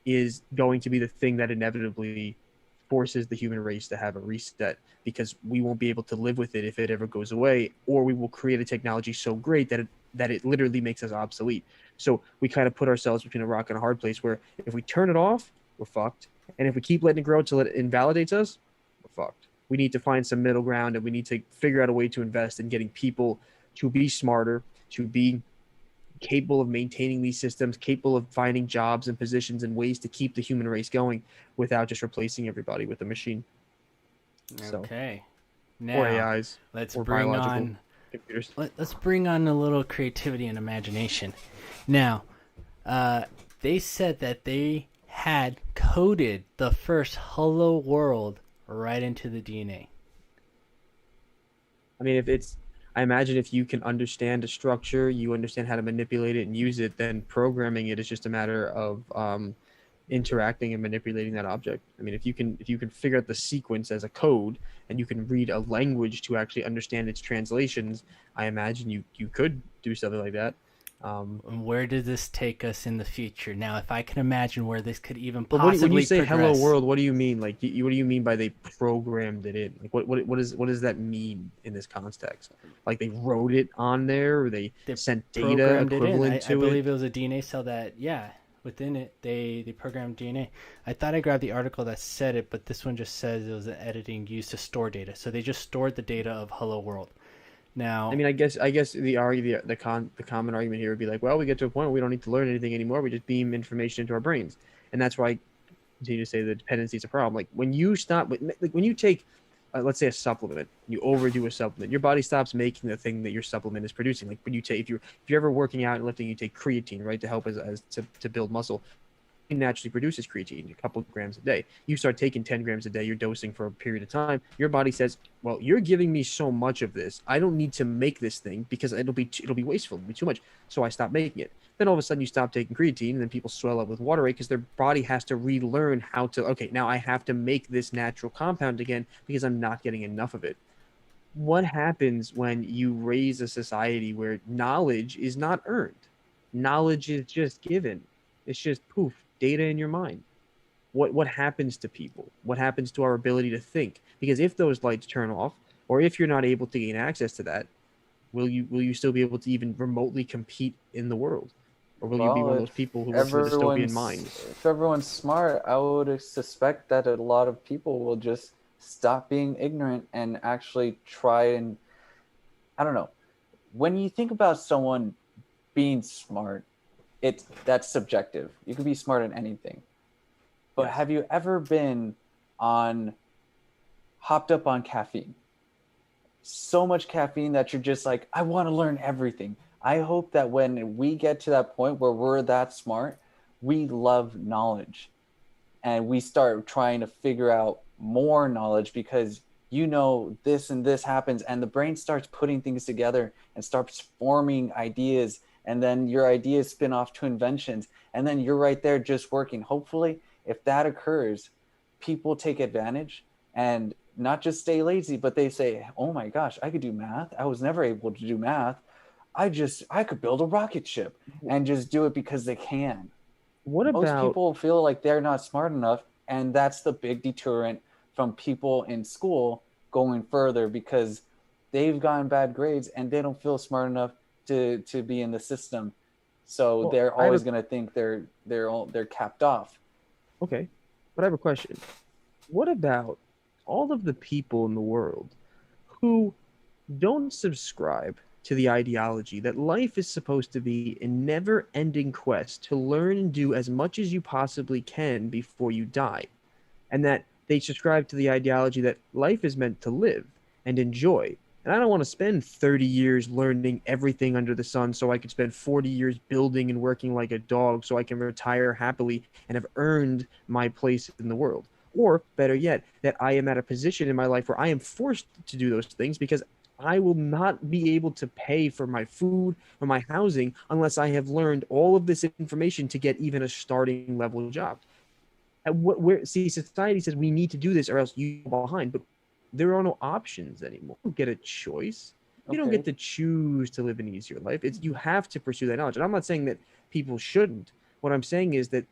[SPEAKER 1] is going to be the thing that inevitably forces the human race to have a reset, because we won't be able to live with it if it ever goes away, or we will create a technology so great that it that it literally makes us obsolete. So we kind of put ourselves between a rock and a hard place where if we turn it off, we're fucked. And if we keep letting it grow until it invalidates us, we're fucked. We need to find some middle ground, and we need to figure out a way to invest in getting people to be smarter, to be capable of maintaining these systems, capable of finding jobs and positions and ways to keep the human race going without just replacing everybody with a machine.
[SPEAKER 3] Okay.
[SPEAKER 1] So,
[SPEAKER 3] Now,
[SPEAKER 1] or AIs,
[SPEAKER 3] let's
[SPEAKER 1] or
[SPEAKER 3] bring
[SPEAKER 1] biological
[SPEAKER 3] on
[SPEAKER 1] computers.
[SPEAKER 3] let's bring on a little creativity and imagination. Now, they said that they had coded the first hello world right into the DNA.
[SPEAKER 1] I mean, I imagine if you can understand a structure, you understand how to manipulate it and use it, then programming it is just a matter of interacting and manipulating that object. I mean, if you can figure out the sequence as a code and you can read a language to actually understand its translations, I imagine you could do something like that.
[SPEAKER 3] Where does this take us in the future? Now, if I can imagine where this could even
[SPEAKER 1] But
[SPEAKER 3] possibly
[SPEAKER 1] when you say
[SPEAKER 3] progress.
[SPEAKER 1] "hello world," what do you mean? Like, what do you mean by they programmed it in? Like, what does that mean in this context? Like, they wrote it on there, or they sent data
[SPEAKER 3] programmed
[SPEAKER 1] equivalent
[SPEAKER 3] it in.
[SPEAKER 1] to
[SPEAKER 3] I believe it was a DNA cell that, within it, they programmed DNA. I thought I grabbed the article that said it, but this one just says it was an editing used to store data. So they just stored the data of Hello World. Now,
[SPEAKER 1] I mean, I guess the common argument here would be like, well, we get to a point where we don't need to learn anything anymore. We just beam information into our brains, and that's why I continue to say the dependency is a problem. Like when you stop, like when you take, let's say a supplement, you overdo a supplement, your body stops making the thing that your supplement is producing. Like when you take, if you're ever working out and lifting, you take creatine, right, to help to build muscle. It naturally produces creatine, a couple of grams a day. You start taking 10 grams a day, you're dosing for a period of time. Your body says, well, you're giving me so much of this. I don't need to make this thing because it'll be wasteful. It'll be too much. So I stop making it. Then all of a sudden you stop taking creatine, and then people swell up with water weight because their body has to relearn how to, okay, now I have to make this natural compound again because I'm not getting enough of it. What happens when you raise a society where knowledge is not earned? Knowledge is just given. It's just poof, data in your mind. What happens to people? What happens to our ability to think? Because if those lights turn off, or if you're not able to gain access to that, will you still be able to even remotely compete in the world? Or will you be one of those people who works with a dystopian mind?
[SPEAKER 2] If everyone's smart, I would suspect that a lot of people will just stop being ignorant and actually try and, I don't know. When you think about someone being smart, that's subjective. You can be smart in anything. But
[SPEAKER 1] Yes.
[SPEAKER 2] Have you ever been hopped up on caffeine? So much caffeine that you're just like, I want to learn everything. I hope that when we get to that point where we're that smart, we love knowledge and we start trying to figure out more knowledge because this and this happens, and the brain starts putting things together and starts forming ideas, and then your ideas spin off to inventions, and then you're right there just working. Hopefully, if that occurs, people take advantage and not just stay lazy, but they say, oh my gosh, I could do math. I was never able to do math. I could build a rocket ship, and just do it because they can.
[SPEAKER 1] What
[SPEAKER 2] Most
[SPEAKER 1] about
[SPEAKER 2] people feel like they're not smart enough, and that's the big deterrent from people in school going further, because they've gotten bad grades and they don't feel smart enough to be in the system. So
[SPEAKER 1] Well,
[SPEAKER 2] they're always going to think they're capped off.
[SPEAKER 1] Okay, but I have a question. What about all of the people in the world who don't subscribe to the ideology that life is supposed to be a never-ending quest to learn and do as much as you possibly can before you die, and that they subscribe to the ideology that life is meant to live and enjoy? And I don't want to spend 30 years learning everything under the sun so I could spend 40 years building and working like a dog so I can retire happily and have earned my place in the world. Or better yet, that I am at a position in my life where I am forced to do those things because I will not be able to pay for my food or my housing unless I have learned all of this information to get even a starting level job. Society says we need to do this or else you go behind, but there are no options anymore. You don't get a choice. You don't get to choose to live an easier life. You have to pursue that knowledge. And I'm not saying that people shouldn't. What I'm saying is that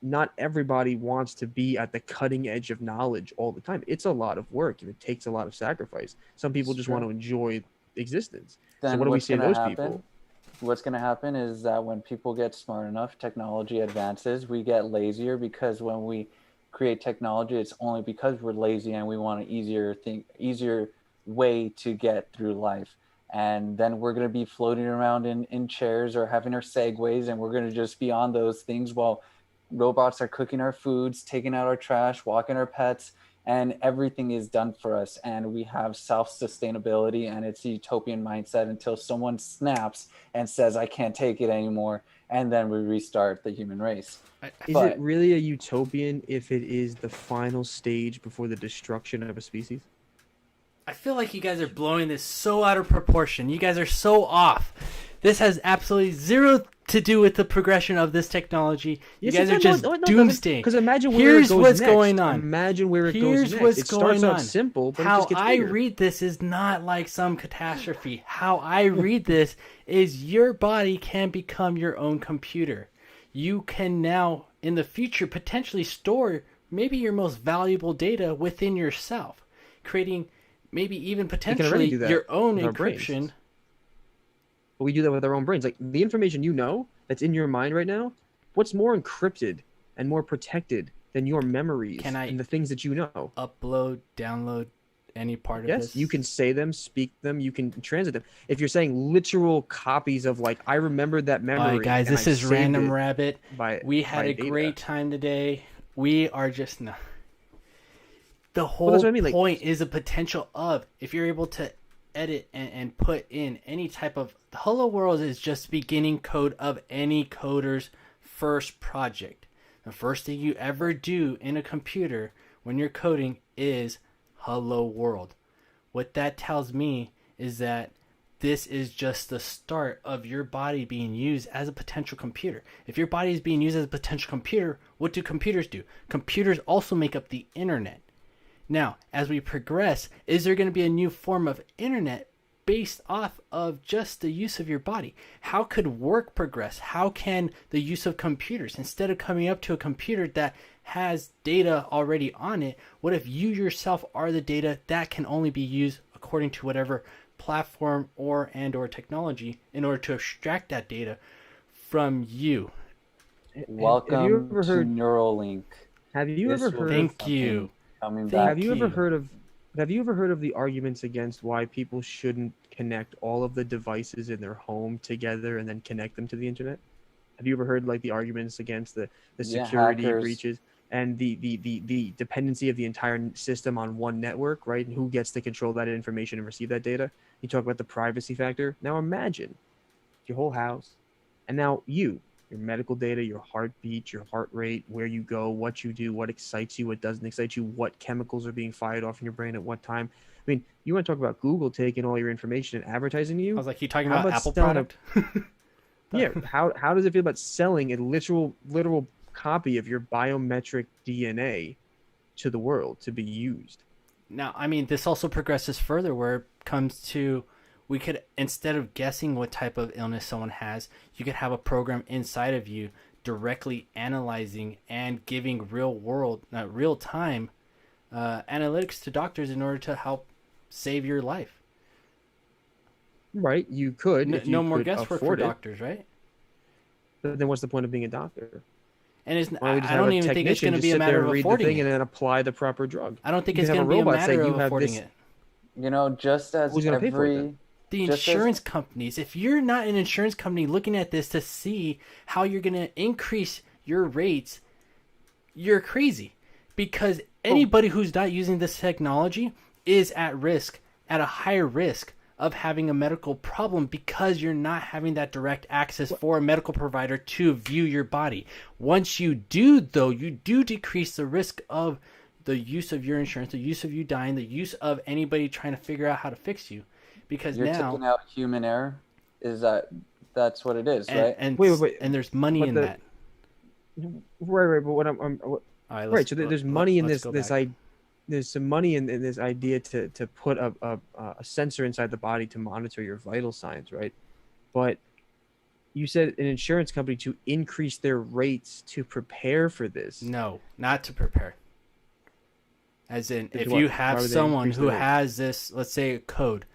[SPEAKER 1] not everybody wants to be at the cutting edge of knowledge all the time. It's a lot of work and it takes a lot of sacrifice. Some people just want to enjoy existence.
[SPEAKER 2] Then
[SPEAKER 1] so what do we
[SPEAKER 2] what's
[SPEAKER 1] say to
[SPEAKER 2] gonna
[SPEAKER 1] those
[SPEAKER 2] happen?
[SPEAKER 1] people?
[SPEAKER 2] what's going to happen is that when people get smart enough, technology advances, we get lazier, because when we create technology, it's only because we're lazy and we want an easier way to get through life. And then we're going to be floating around in chairs or having our segways, and we're going to just be on those things while robots are cooking our foods, taking out our trash, walking our pets, and everything is done for us. And we have self-sustainability, and it's a utopian mindset until someone snaps and says, I can't take it anymore. And then we restart the human race.
[SPEAKER 1] Is it really a utopian if it is the final stage before the destruction of a species?
[SPEAKER 3] I feel like you guys are blowing this so out of proportion. You guys are so off. This has absolutely zero to do with the progression of this technology. You guys are just doomsday.
[SPEAKER 1] Because imagine where
[SPEAKER 3] Here's
[SPEAKER 1] it goes
[SPEAKER 3] what's
[SPEAKER 1] next.
[SPEAKER 3] going on.
[SPEAKER 1] Imagine where it
[SPEAKER 3] Here's
[SPEAKER 1] goes next.
[SPEAKER 3] what's
[SPEAKER 1] It
[SPEAKER 3] going
[SPEAKER 1] starts
[SPEAKER 3] on.
[SPEAKER 1] out simple, but it
[SPEAKER 3] How
[SPEAKER 1] just gets
[SPEAKER 3] I
[SPEAKER 1] bigger.
[SPEAKER 3] read this is not like some catastrophe. How I read this is your body can become your own computer. You can now, in the future, potentially store maybe your most valuable data within yourself, creating maybe even potentially your own encryption.
[SPEAKER 1] But we do that with our own brains. Like the information you know that's in your mind right now, what's more encrypted and more protected than your memories and the things that you know?
[SPEAKER 3] Upload, download any part of this?
[SPEAKER 1] Yes, you can say them, speak them, you can transit them. If you're saying literal copies of, like, I remembered that memory.
[SPEAKER 3] All right, guys, this is Random Rabbit. We had a great time today. We are just not. The whole point is a potential of, if you're able to edit and put in any type of, the Hello World is just beginning code of any coder's first project. The first thing you ever do in a computer when you're coding is Hello World. What that tells me is that this is just the start of your body being used as a potential computer. If your body is being used as a potential computer, what do computers do? Computers also make up the internet. Now, as we progress, is there going to be a new form of internet based off of just the use of your body? How could work progress? How can the use of computers, instead of coming up to a computer that has data already on it, what if you yourself are the data that can only be used according to whatever platform or technology in order to extract that data from you?
[SPEAKER 2] Welcome to Neuralink.
[SPEAKER 1] Have you ever heard?
[SPEAKER 3] Thank you.
[SPEAKER 1] Have you ever heard of the arguments against why people shouldn't connect all of the devices in their home together and then connect them to the internet? Have you ever heard like the arguments against the security breaches and the dependency of the entire system on one network, right? And who gets to control that information and receive that data? You talk about the privacy factor. Now imagine your whole house, and now your medical data, your heartbeat, your heart rate, where you go, what you do, what excites you, what doesn't excite you, what chemicals are being fired off in your brain at what time. I mean, you want to talk about Google taking all your information and advertising to you?
[SPEAKER 3] I was like, you talking about Apple product?
[SPEAKER 1] Yeah. How does it feel about selling a literal copy of your biometric DNA to the world to be used?
[SPEAKER 3] Now, I mean, this also progresses further where it comes to, we could, instead of guessing what type of illness someone has, you could have a program inside of you directly analyzing and giving real time analytics to doctors in order to help save your life.
[SPEAKER 1] Right, you could.
[SPEAKER 3] No more guesswork for doctors, right?
[SPEAKER 1] But then what's the point of being a doctor?
[SPEAKER 3] And I don't even think it's going to be a matter of affording it.
[SPEAKER 1] And then apply the proper drug.
[SPEAKER 3] I don't think it's going to be a matter of affording it.
[SPEAKER 2] You know, just as
[SPEAKER 3] the insurance companies, if you're not an insurance company looking at this to see how you're going to increase your rates, you're crazy. Because anybody who's not using this technology is at a higher risk of having a medical problem because you're not having that direct access for a medical provider to view your body. Once you do, though, you do decrease the risk of the use of your insurance, the use of you dying, the use of anybody trying to figure out how to fix you. Because
[SPEAKER 2] you're taking out human error. That's what it is, right?
[SPEAKER 3] And wait. And there's money in that.
[SPEAKER 1] Right. But what so there's money in this idea. There's some money in this idea to put a sensor inside the body to monitor your vital signs, right? But you said an insurance company to increase their rates to prepare for this.
[SPEAKER 3] No, not to prepare. As in, if you have someone who has this, let's say a code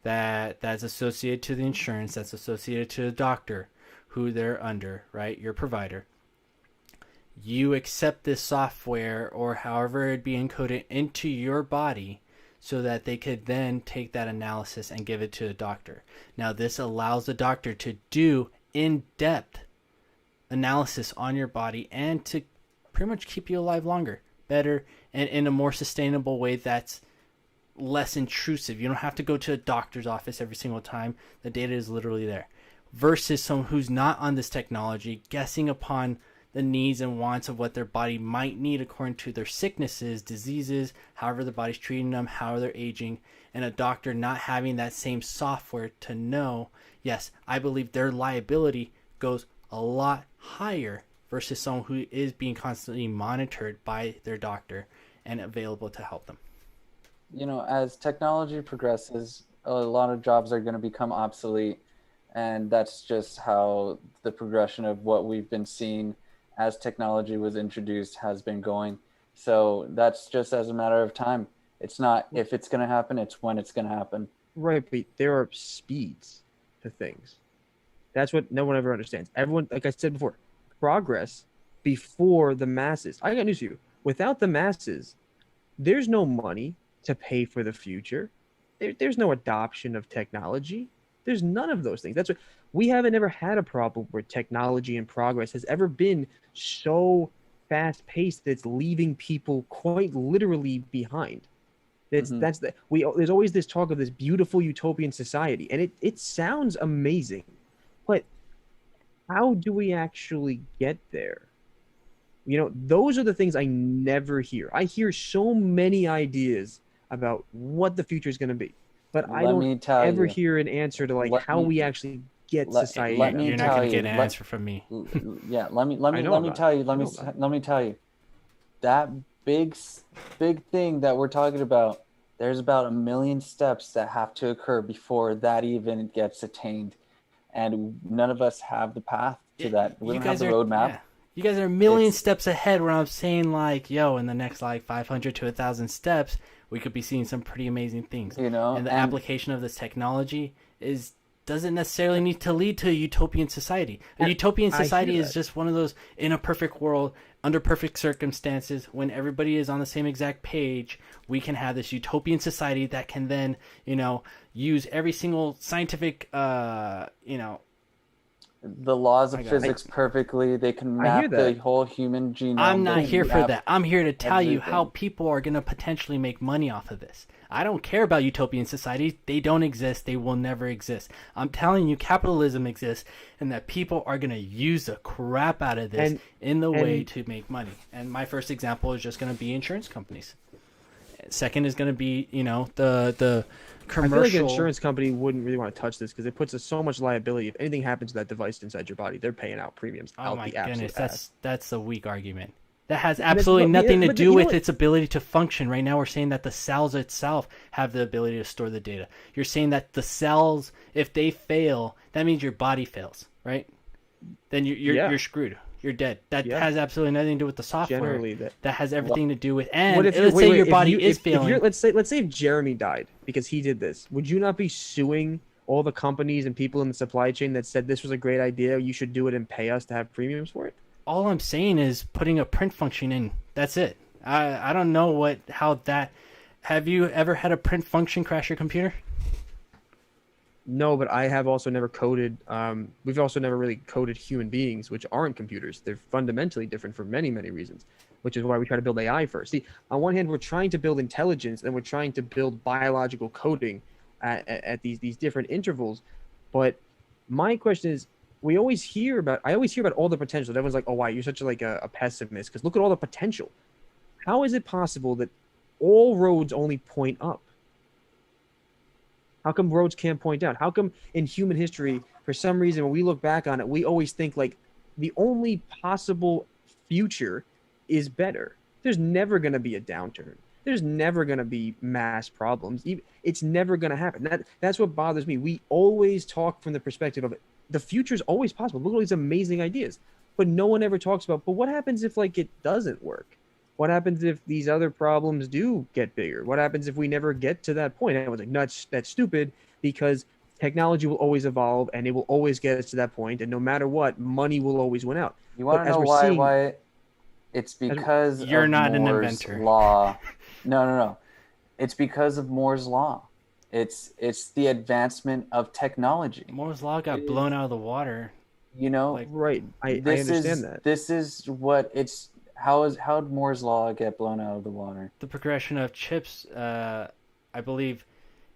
[SPEAKER 3] that's associated to the insurance, that's associated to the doctor who they're under, right? Your provider. You accept this software or however it be encoded into your body so that they could then take that analysis and give it to a doctor. Now, this allows the doctor to do in-depth analysis on your body and to pretty much keep you alive longer, better, and in a more sustainable way that's less intrusive. You don't have to go to a doctor's office every single time. The data is literally there. Versus someone who's not on this technology, guessing upon the needs and wants of what their body might need according to their sicknesses, diseases, however the body's treating them, how they're aging, and a doctor not having that same software to know, yes, I believe their liability goes a lot higher versus someone who is being constantly monitored by their doctor and available to help them.
[SPEAKER 2] You know, as technology progresses, a lot of jobs are going to become obsolete. And that's just how the progression of what we've been seeing as technology was introduced has been going. So that's just as a matter of time. It's not if it's going to happen, it's when it's going to happen.
[SPEAKER 1] Right, but there are speeds to things. That's what no one ever understands. Everyone, like I said before, progress before the masses. I got news for you. Without the masses, there's no money to pay for the future. There's no adoption of technology. There's none of those things. That's what we haven't ever had a problem where technology and progress has ever been so fast paced that it's leaving people quite literally behind. There's always this talk of this beautiful utopian society, and it sounds amazing, but how do we actually get there? You know, those are the things I never hear. I hear so many ideas about what the future is going to be, but I don't ever hear an answer to like how we actually get society.
[SPEAKER 3] You're not going to get an answer from me.
[SPEAKER 2] Yeah, let me tell you. That big thing that we're talking about, there's about 1 million steps that have to occur before that even gets attained, and none of us have the path to that. We don't have the roadmap.
[SPEAKER 3] Yeah. You guys are a million steps ahead where I'm saying like, yo, in the next like 500 to 1,000 steps, we could be seeing some pretty amazing things.
[SPEAKER 2] You know,
[SPEAKER 3] and the application of this technology doesn't necessarily need to lead to a utopian society. A utopian society is just one of those in a perfect world, under perfect circumstances, when everybody is on the same exact page, we can have this utopian society that can then, you know, use every single scientific, you know,
[SPEAKER 2] the laws of physics perfectly. They can map the whole human genome.
[SPEAKER 3] I'm not here for that. I'm here to tell you how people are going to potentially make money off of this. I don't care about utopian societies. They don't exist. They will never exist. I'm telling you capitalism exists and that people are going to use the crap out of this in the way to make money. And my first example is just going to be insurance companies. Second is going to be, you know, the commercial.
[SPEAKER 1] I feel like an insurance company wouldn't really want to touch this because it puts so much liability. If anything happens to that device inside your body, they're paying out premiums.
[SPEAKER 3] Oh my goodness, that's a weak argument. That has absolutely nothing to do with its ability to function. Right now, we're saying that the cells itself have the ability to store the data. You're saying that the cells, if they fail, that means your body fails, right? Then you're screwed. You're dead. That has absolutely nothing to do with the software. Generally, that has everything to do with. And let's say your body is failing.
[SPEAKER 1] Let's say if Jeremy died because he did this, would you not be suing all the companies and people in the supply chain that said this was a great idea? You should do it and pay us to have premiums for it.
[SPEAKER 3] All I'm saying is putting a print function in. That's it. I don't know how that. Have you ever had a print function crash your computer?
[SPEAKER 1] No, but I have also never coded. We've also never really coded human beings, which aren't computers. They're fundamentally different for many, many reasons, which is why we try to build AI first. See, on one hand, we're trying to build intelligence and we're trying to build biological coding at these different intervals. But my question is, I always hear about all the potential. Everyone's like, oh, why you're such a pessimist? Because look at all the potential. How is it possible that all roads only point up? How come roads can't point down? How come in human history, for some reason, when we look back on it, we always think like the only possible future is better? There's never going to be a downturn. There's never going to be mass problems. It's never going to happen. That's what bothers me. We always talk from the perspective of the future is always possible. Look at all these amazing ideas, but no one ever talks about, but what happens if like it doesn't work? What happens if these other problems do get bigger? What happens if we never get to that point? Everyone's like, no, that's stupid. because technology will always evolve and it will always get us to that point, and no matter what, money will always win out.
[SPEAKER 2] You want
[SPEAKER 1] But
[SPEAKER 2] to
[SPEAKER 1] as
[SPEAKER 2] know
[SPEAKER 1] we're
[SPEAKER 2] why?
[SPEAKER 1] seeing,
[SPEAKER 2] Why? It's because
[SPEAKER 3] You're
[SPEAKER 2] of
[SPEAKER 3] not an
[SPEAKER 2] Moore's
[SPEAKER 3] inventor.
[SPEAKER 2] law. No. It's because of Moore's law. It's the advancement of technology.
[SPEAKER 3] Moore's law got
[SPEAKER 2] It
[SPEAKER 3] blown
[SPEAKER 2] is-
[SPEAKER 3] out of the water.
[SPEAKER 2] You know,
[SPEAKER 3] Like,
[SPEAKER 1] right, I understand that.
[SPEAKER 2] This is what it's. How did Moore's law get blown out of the water?
[SPEAKER 3] the progression of chips, I believe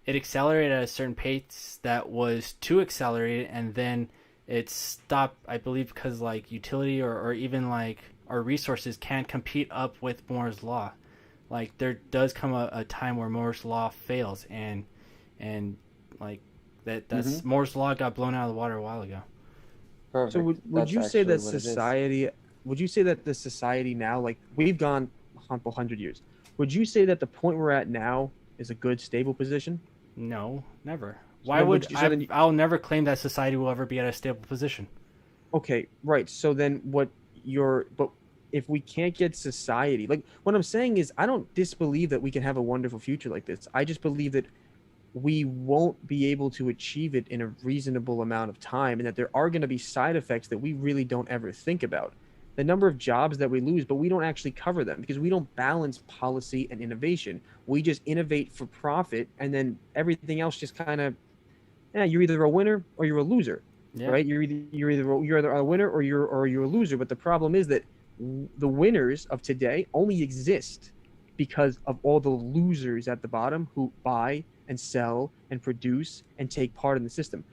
[SPEAKER 3] it accelerated at a certain pace that was too accelerated, and then it stopped, I believe, because like utility or even like our resources can't compete up with Moore's law. Like there does come a time where Moore's law fails, and like that's Moore's law got blown out of the water a while ago.
[SPEAKER 2] Perfect.
[SPEAKER 1] So would
[SPEAKER 2] That's
[SPEAKER 1] you say
[SPEAKER 2] actually
[SPEAKER 1] that
[SPEAKER 2] what it is.
[SPEAKER 1] society, would you say that the society now, like we've gone a couple hundred years, would you say that the point we're at now is a good, stable position?
[SPEAKER 3] No, never.
[SPEAKER 1] So
[SPEAKER 3] Why
[SPEAKER 1] then
[SPEAKER 3] would
[SPEAKER 1] so then
[SPEAKER 3] I'll never claim that society will ever be at a stable position.
[SPEAKER 1] okay, right. So then but if we can't get society, like what I'm saying is I don't disbelieve that we can have a wonderful future like this. I just believe that we won't be able to achieve it in a reasonable amount of time, and that there are going to be side effects that we really don't ever think about. The number of jobs that we lose, but we don't actually cover them because we don't balance policy and innovation. We just innovate for profit, and then everything else just kind of, you're either a winner or you're a loser,
[SPEAKER 3] Yeah.
[SPEAKER 1] right? You're either a winner or you're a loser. But the problem is that the winners of today only exist because of all the losers at the bottom who buy and sell and produce and take part in the system.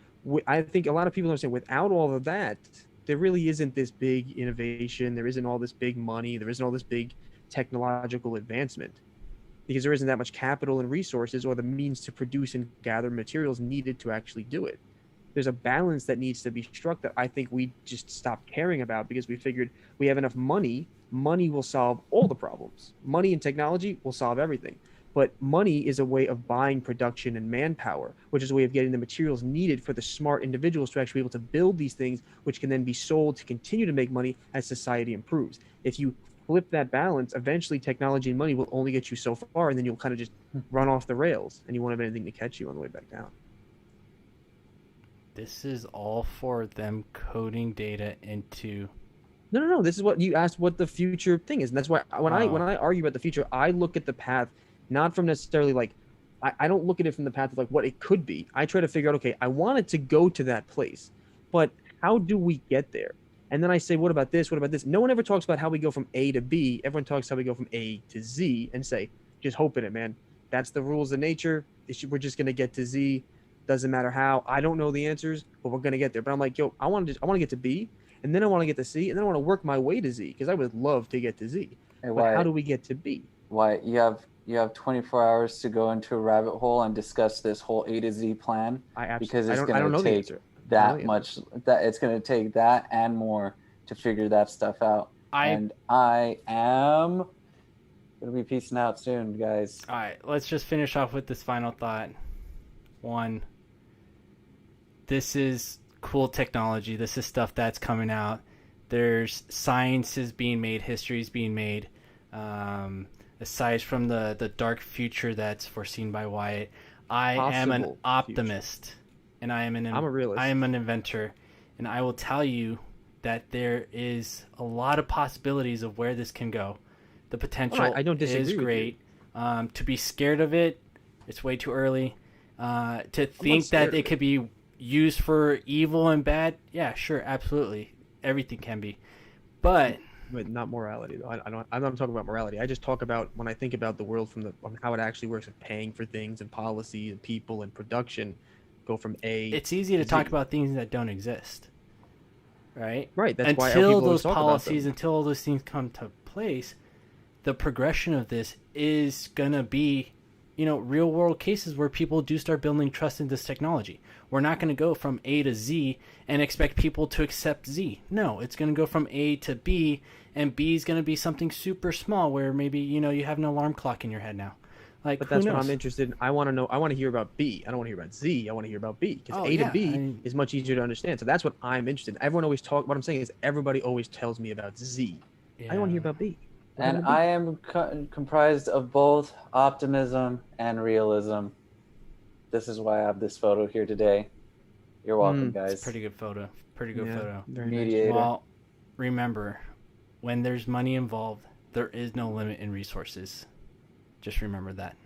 [SPEAKER 1] I think a lot of people understand without all of that, there really isn't this big innovation. There isn't all this big money. There isn't all this big technological advancement because there isn't that much capital and resources or the means to produce and gather materials needed to actually do it. There's a balance that needs to be struck that I think we just stopped caring about because we figured we have enough money. Money will solve all the problems. Money and technology will solve everything. But money is a way of buying production and manpower, which is a way of getting the materials needed for the smart individuals to actually be able to build these things, which can then be sold to continue to make money as society improves. If you flip that balance, eventually technology and money will only get you so far, and then you'll kind of just run off the rails, and you won't have anything to catch you on the way back down.
[SPEAKER 3] This is all for them coding data into.
[SPEAKER 1] No. This is what you asked. What the future thing is, and that's why when I argue about the future, I look at the path not from necessarily like I don't look at it from the path of like what it could be. I try to figure out, okay, I want it to go to that place, but how do we get there? And then I say, what about this? What about this? No one ever talks about how we go from A to B. Everyone talks how we go from A to Z and say, just hope in it, man. That's the rules of nature. We're just gonna get to Z. Doesn't matter how. I don't know the answers, but we're gonna get there. But I'm like, yo, I want to get to B, and then I want to get to C, and then I want to work my way to Z because I would love to get to Z.
[SPEAKER 2] Hey,
[SPEAKER 1] but how do we get to B?
[SPEAKER 2] Why you have 24 hours to go into a rabbit hole and discuss this whole A to Z plan? Because it's going to take that much. That it's going to take that and more to figure that stuff out. And I am going to be peacing out soon, guys.
[SPEAKER 3] All right, let's just finish off with this final thought. One, this is cool technology. This is stuff that's coming out. There's science is being made, history is being made. Aside from the dark future that's foreseen by Wyatt, I am an optimist, and I'm a realist. I am an inventor, and I will tell you that there is a lot of possibilities of where this can go. The potential
[SPEAKER 1] I don't disagree
[SPEAKER 3] is great. To be scared of it, it's way too early. To think that it could be used for evil and bad, yeah, sure, absolutely, everything can be, but
[SPEAKER 1] not morality though. I'm not talking about morality. I just talk about when I think about the world from how it actually works with paying for things and policy and people and production. Go from A.
[SPEAKER 3] It's easy to talk about things that don't exist, right?
[SPEAKER 1] Right. That's why
[SPEAKER 3] until those policies, until all those things come to place, the progression of this is gonna be, real world cases where people do start building trust in this technology. We're not going to go from A to Z and expect people to accept Z. No, it's going to go from A to B, and B is going to be something super small where maybe, you have an alarm clock in your head now. Like,
[SPEAKER 1] but that's what I'm interested in. I want to know. I want to hear about B. I don't want to hear about Z. I want to hear about B because to B is much easier to understand. So that's what I'm interested in. Everyone always what I'm saying is everybody always tells me about Z. Yeah. I want to hear about B.
[SPEAKER 2] And I am comprised of both optimism and realism. this is why I have this photo here today. You're welcome, guys.
[SPEAKER 3] It's a pretty good photo. Pretty good photo.
[SPEAKER 1] Very
[SPEAKER 2] Mediator.
[SPEAKER 3] Well, remember, when there's money involved, there is no limit in resources. Just remember that.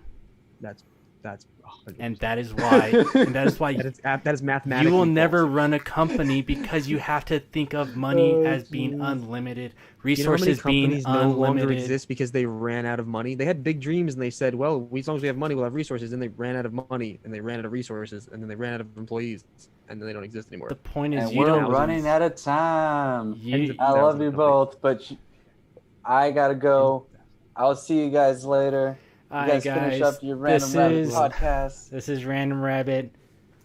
[SPEAKER 1] That's 100%.
[SPEAKER 3] And that is why
[SPEAKER 1] that is mathematically
[SPEAKER 3] you will
[SPEAKER 1] false.
[SPEAKER 3] never run a company because you have to think of money as being unlimited, resources being
[SPEAKER 1] companies no longer
[SPEAKER 3] unlimited.
[SPEAKER 1] exist because they ran out of money. They had big dreams and they said, well, as long as we have money, we'll have resources. Then they ran out of money and they ran out of resources and then they ran out of employees and then they don't exist anymore.
[SPEAKER 3] The point is,
[SPEAKER 2] And
[SPEAKER 3] you
[SPEAKER 2] we're
[SPEAKER 3] don't.
[SPEAKER 2] running out of time.
[SPEAKER 3] You,
[SPEAKER 2] I love you
[SPEAKER 1] Thousands of
[SPEAKER 2] both, but I gotta go. I'll see you guys later. You
[SPEAKER 3] All
[SPEAKER 2] guys
[SPEAKER 3] right,
[SPEAKER 2] finish
[SPEAKER 3] guys,
[SPEAKER 2] up your Random Rabbit podcast.
[SPEAKER 3] This is Random Rabbit.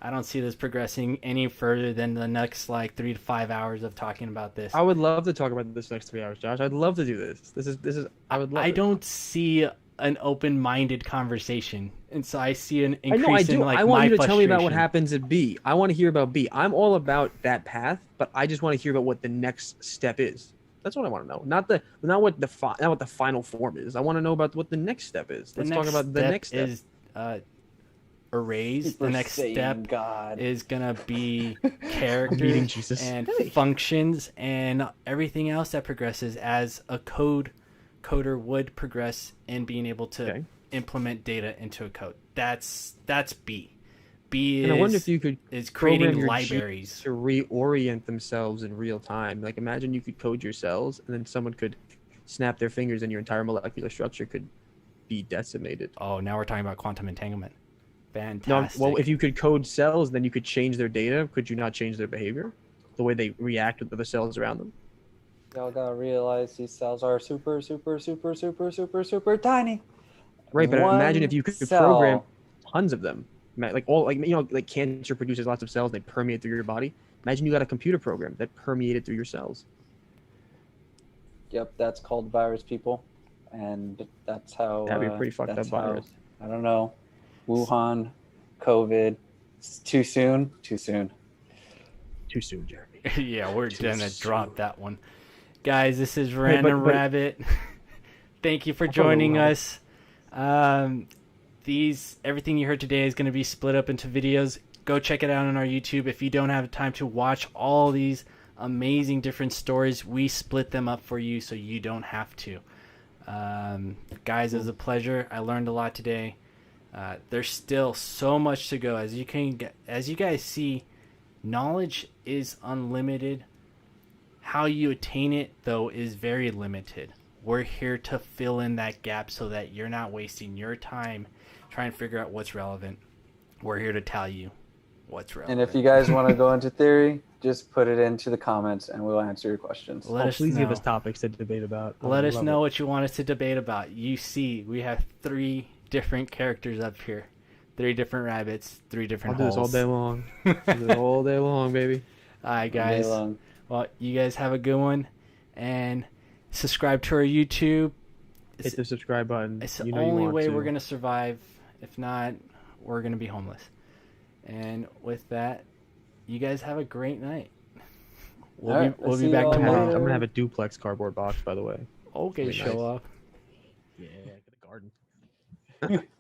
[SPEAKER 3] I don't see this progressing any further than the next 3 to 5 hours of talking about this.
[SPEAKER 1] I would love to talk about this next 3 hours, Josh. I'd love to do this. This is. I would love.
[SPEAKER 3] I
[SPEAKER 1] it.
[SPEAKER 3] don't see an open-minded conversation, and so I see an increase
[SPEAKER 1] I know I do.
[SPEAKER 3] in
[SPEAKER 1] I want
[SPEAKER 3] my
[SPEAKER 1] you to tell me about what
[SPEAKER 3] frustration.
[SPEAKER 1] happens at B. I want to hear about B. I'm all about that path, but I just want to hear about what the next step is. That's what I want to know. Not what the final form is. I want to know about what the next step is. Let's talk about the next step.
[SPEAKER 3] Is arrays.
[SPEAKER 2] Super
[SPEAKER 3] The next
[SPEAKER 2] Saiyan
[SPEAKER 3] step
[SPEAKER 2] God.
[SPEAKER 3] is gonna be
[SPEAKER 1] Meeting
[SPEAKER 3] characters
[SPEAKER 1] Jesus.
[SPEAKER 3] and
[SPEAKER 1] Hey.
[SPEAKER 3] functions and everything else that progresses as a coder would progress in being able to
[SPEAKER 1] Okay.
[SPEAKER 3] implement data into a code. That's B. B
[SPEAKER 1] And I wonder if
[SPEAKER 3] is
[SPEAKER 1] you could
[SPEAKER 3] creating
[SPEAKER 1] program your
[SPEAKER 3] libraries.
[SPEAKER 1] to reorient themselves in real time. Like imagine you could code your cells and then someone could snap their fingers and your entire molecular structure could be decimated.
[SPEAKER 3] Oh, now we're talking about quantum entanglement.
[SPEAKER 1] No,
[SPEAKER 3] Fantastic.
[SPEAKER 1] well, if you could code cells, then you could change their data. Could you not change their behavior? The way they react with the cells around them?
[SPEAKER 2] Y'all gotta realize these cells are super, super, super, super, super, super tiny.
[SPEAKER 1] Right, but imagine if
[SPEAKER 2] One
[SPEAKER 1] you could
[SPEAKER 2] cell.
[SPEAKER 1] program tons of them. Like cancer produces lots of cells, they permeate through your body. Imagine you got a computer program that permeated through your cells.
[SPEAKER 2] Yep, that's called virus, people, and that's how.
[SPEAKER 1] That'd be a pretty fucked
[SPEAKER 2] that's
[SPEAKER 1] up virus.
[SPEAKER 2] how- I don't know. Wuhan, COVID. It's too soon. Too soon.
[SPEAKER 1] Too soon, Jeremy.
[SPEAKER 3] Yeah, we're
[SPEAKER 1] Too
[SPEAKER 3] gonna
[SPEAKER 1] soon.
[SPEAKER 3] drop that one. Guys, this is Random
[SPEAKER 1] but-
[SPEAKER 3] Rabbit. Thank you for
[SPEAKER 1] I thought it
[SPEAKER 3] joining
[SPEAKER 1] was-
[SPEAKER 3] us. Everything you heard today is going to be split up into videos. Go check it out on our YouTube. If you don't have time to watch all these amazing different stories, we split them up for you so you don't have to. Guys, it was a pleasure. I learned a lot today. There's still so much to go. As you guys see, knowledge is unlimited. How you attain it, though, is very limited. We're here to fill in that gap so that you're not wasting your time trying to figure out what's relevant. We're here to tell you what's relevant.
[SPEAKER 2] And if you guys want to go into theory, just put it into the comments, and we'll answer your questions.
[SPEAKER 3] Let us
[SPEAKER 1] Please
[SPEAKER 3] know.
[SPEAKER 1] give us topics to debate about. I
[SPEAKER 3] Let
[SPEAKER 1] would
[SPEAKER 3] us
[SPEAKER 1] love
[SPEAKER 3] know
[SPEAKER 1] it.
[SPEAKER 3] what you want us to debate about. You see, we have 3 different characters up here. 3 different rabbits, 3
[SPEAKER 1] I'll
[SPEAKER 3] different
[SPEAKER 1] do this all
[SPEAKER 3] holes.
[SPEAKER 1] day long. I'll do this all day long, baby.
[SPEAKER 3] All right,
[SPEAKER 2] All day
[SPEAKER 3] guys.
[SPEAKER 2] long.
[SPEAKER 3] Well, you guys have a good one. And subscribe to our YouTube.
[SPEAKER 1] Hit the subscribe button.
[SPEAKER 3] It's the
[SPEAKER 1] You know you
[SPEAKER 3] only
[SPEAKER 1] want
[SPEAKER 3] way
[SPEAKER 1] to.
[SPEAKER 3] we're going to survive. If not, we're going to be homeless. And with that, you guys have a great night. We'll
[SPEAKER 2] All right,
[SPEAKER 3] be
[SPEAKER 2] I'll see
[SPEAKER 3] back
[SPEAKER 2] y'all
[SPEAKER 1] I'm
[SPEAKER 3] tomorrow.
[SPEAKER 1] gonna have a duplex cardboard box, by the way.
[SPEAKER 3] Okay,
[SPEAKER 1] Really
[SPEAKER 3] show
[SPEAKER 1] nice.
[SPEAKER 3] off.
[SPEAKER 1] Yeah, get a garden.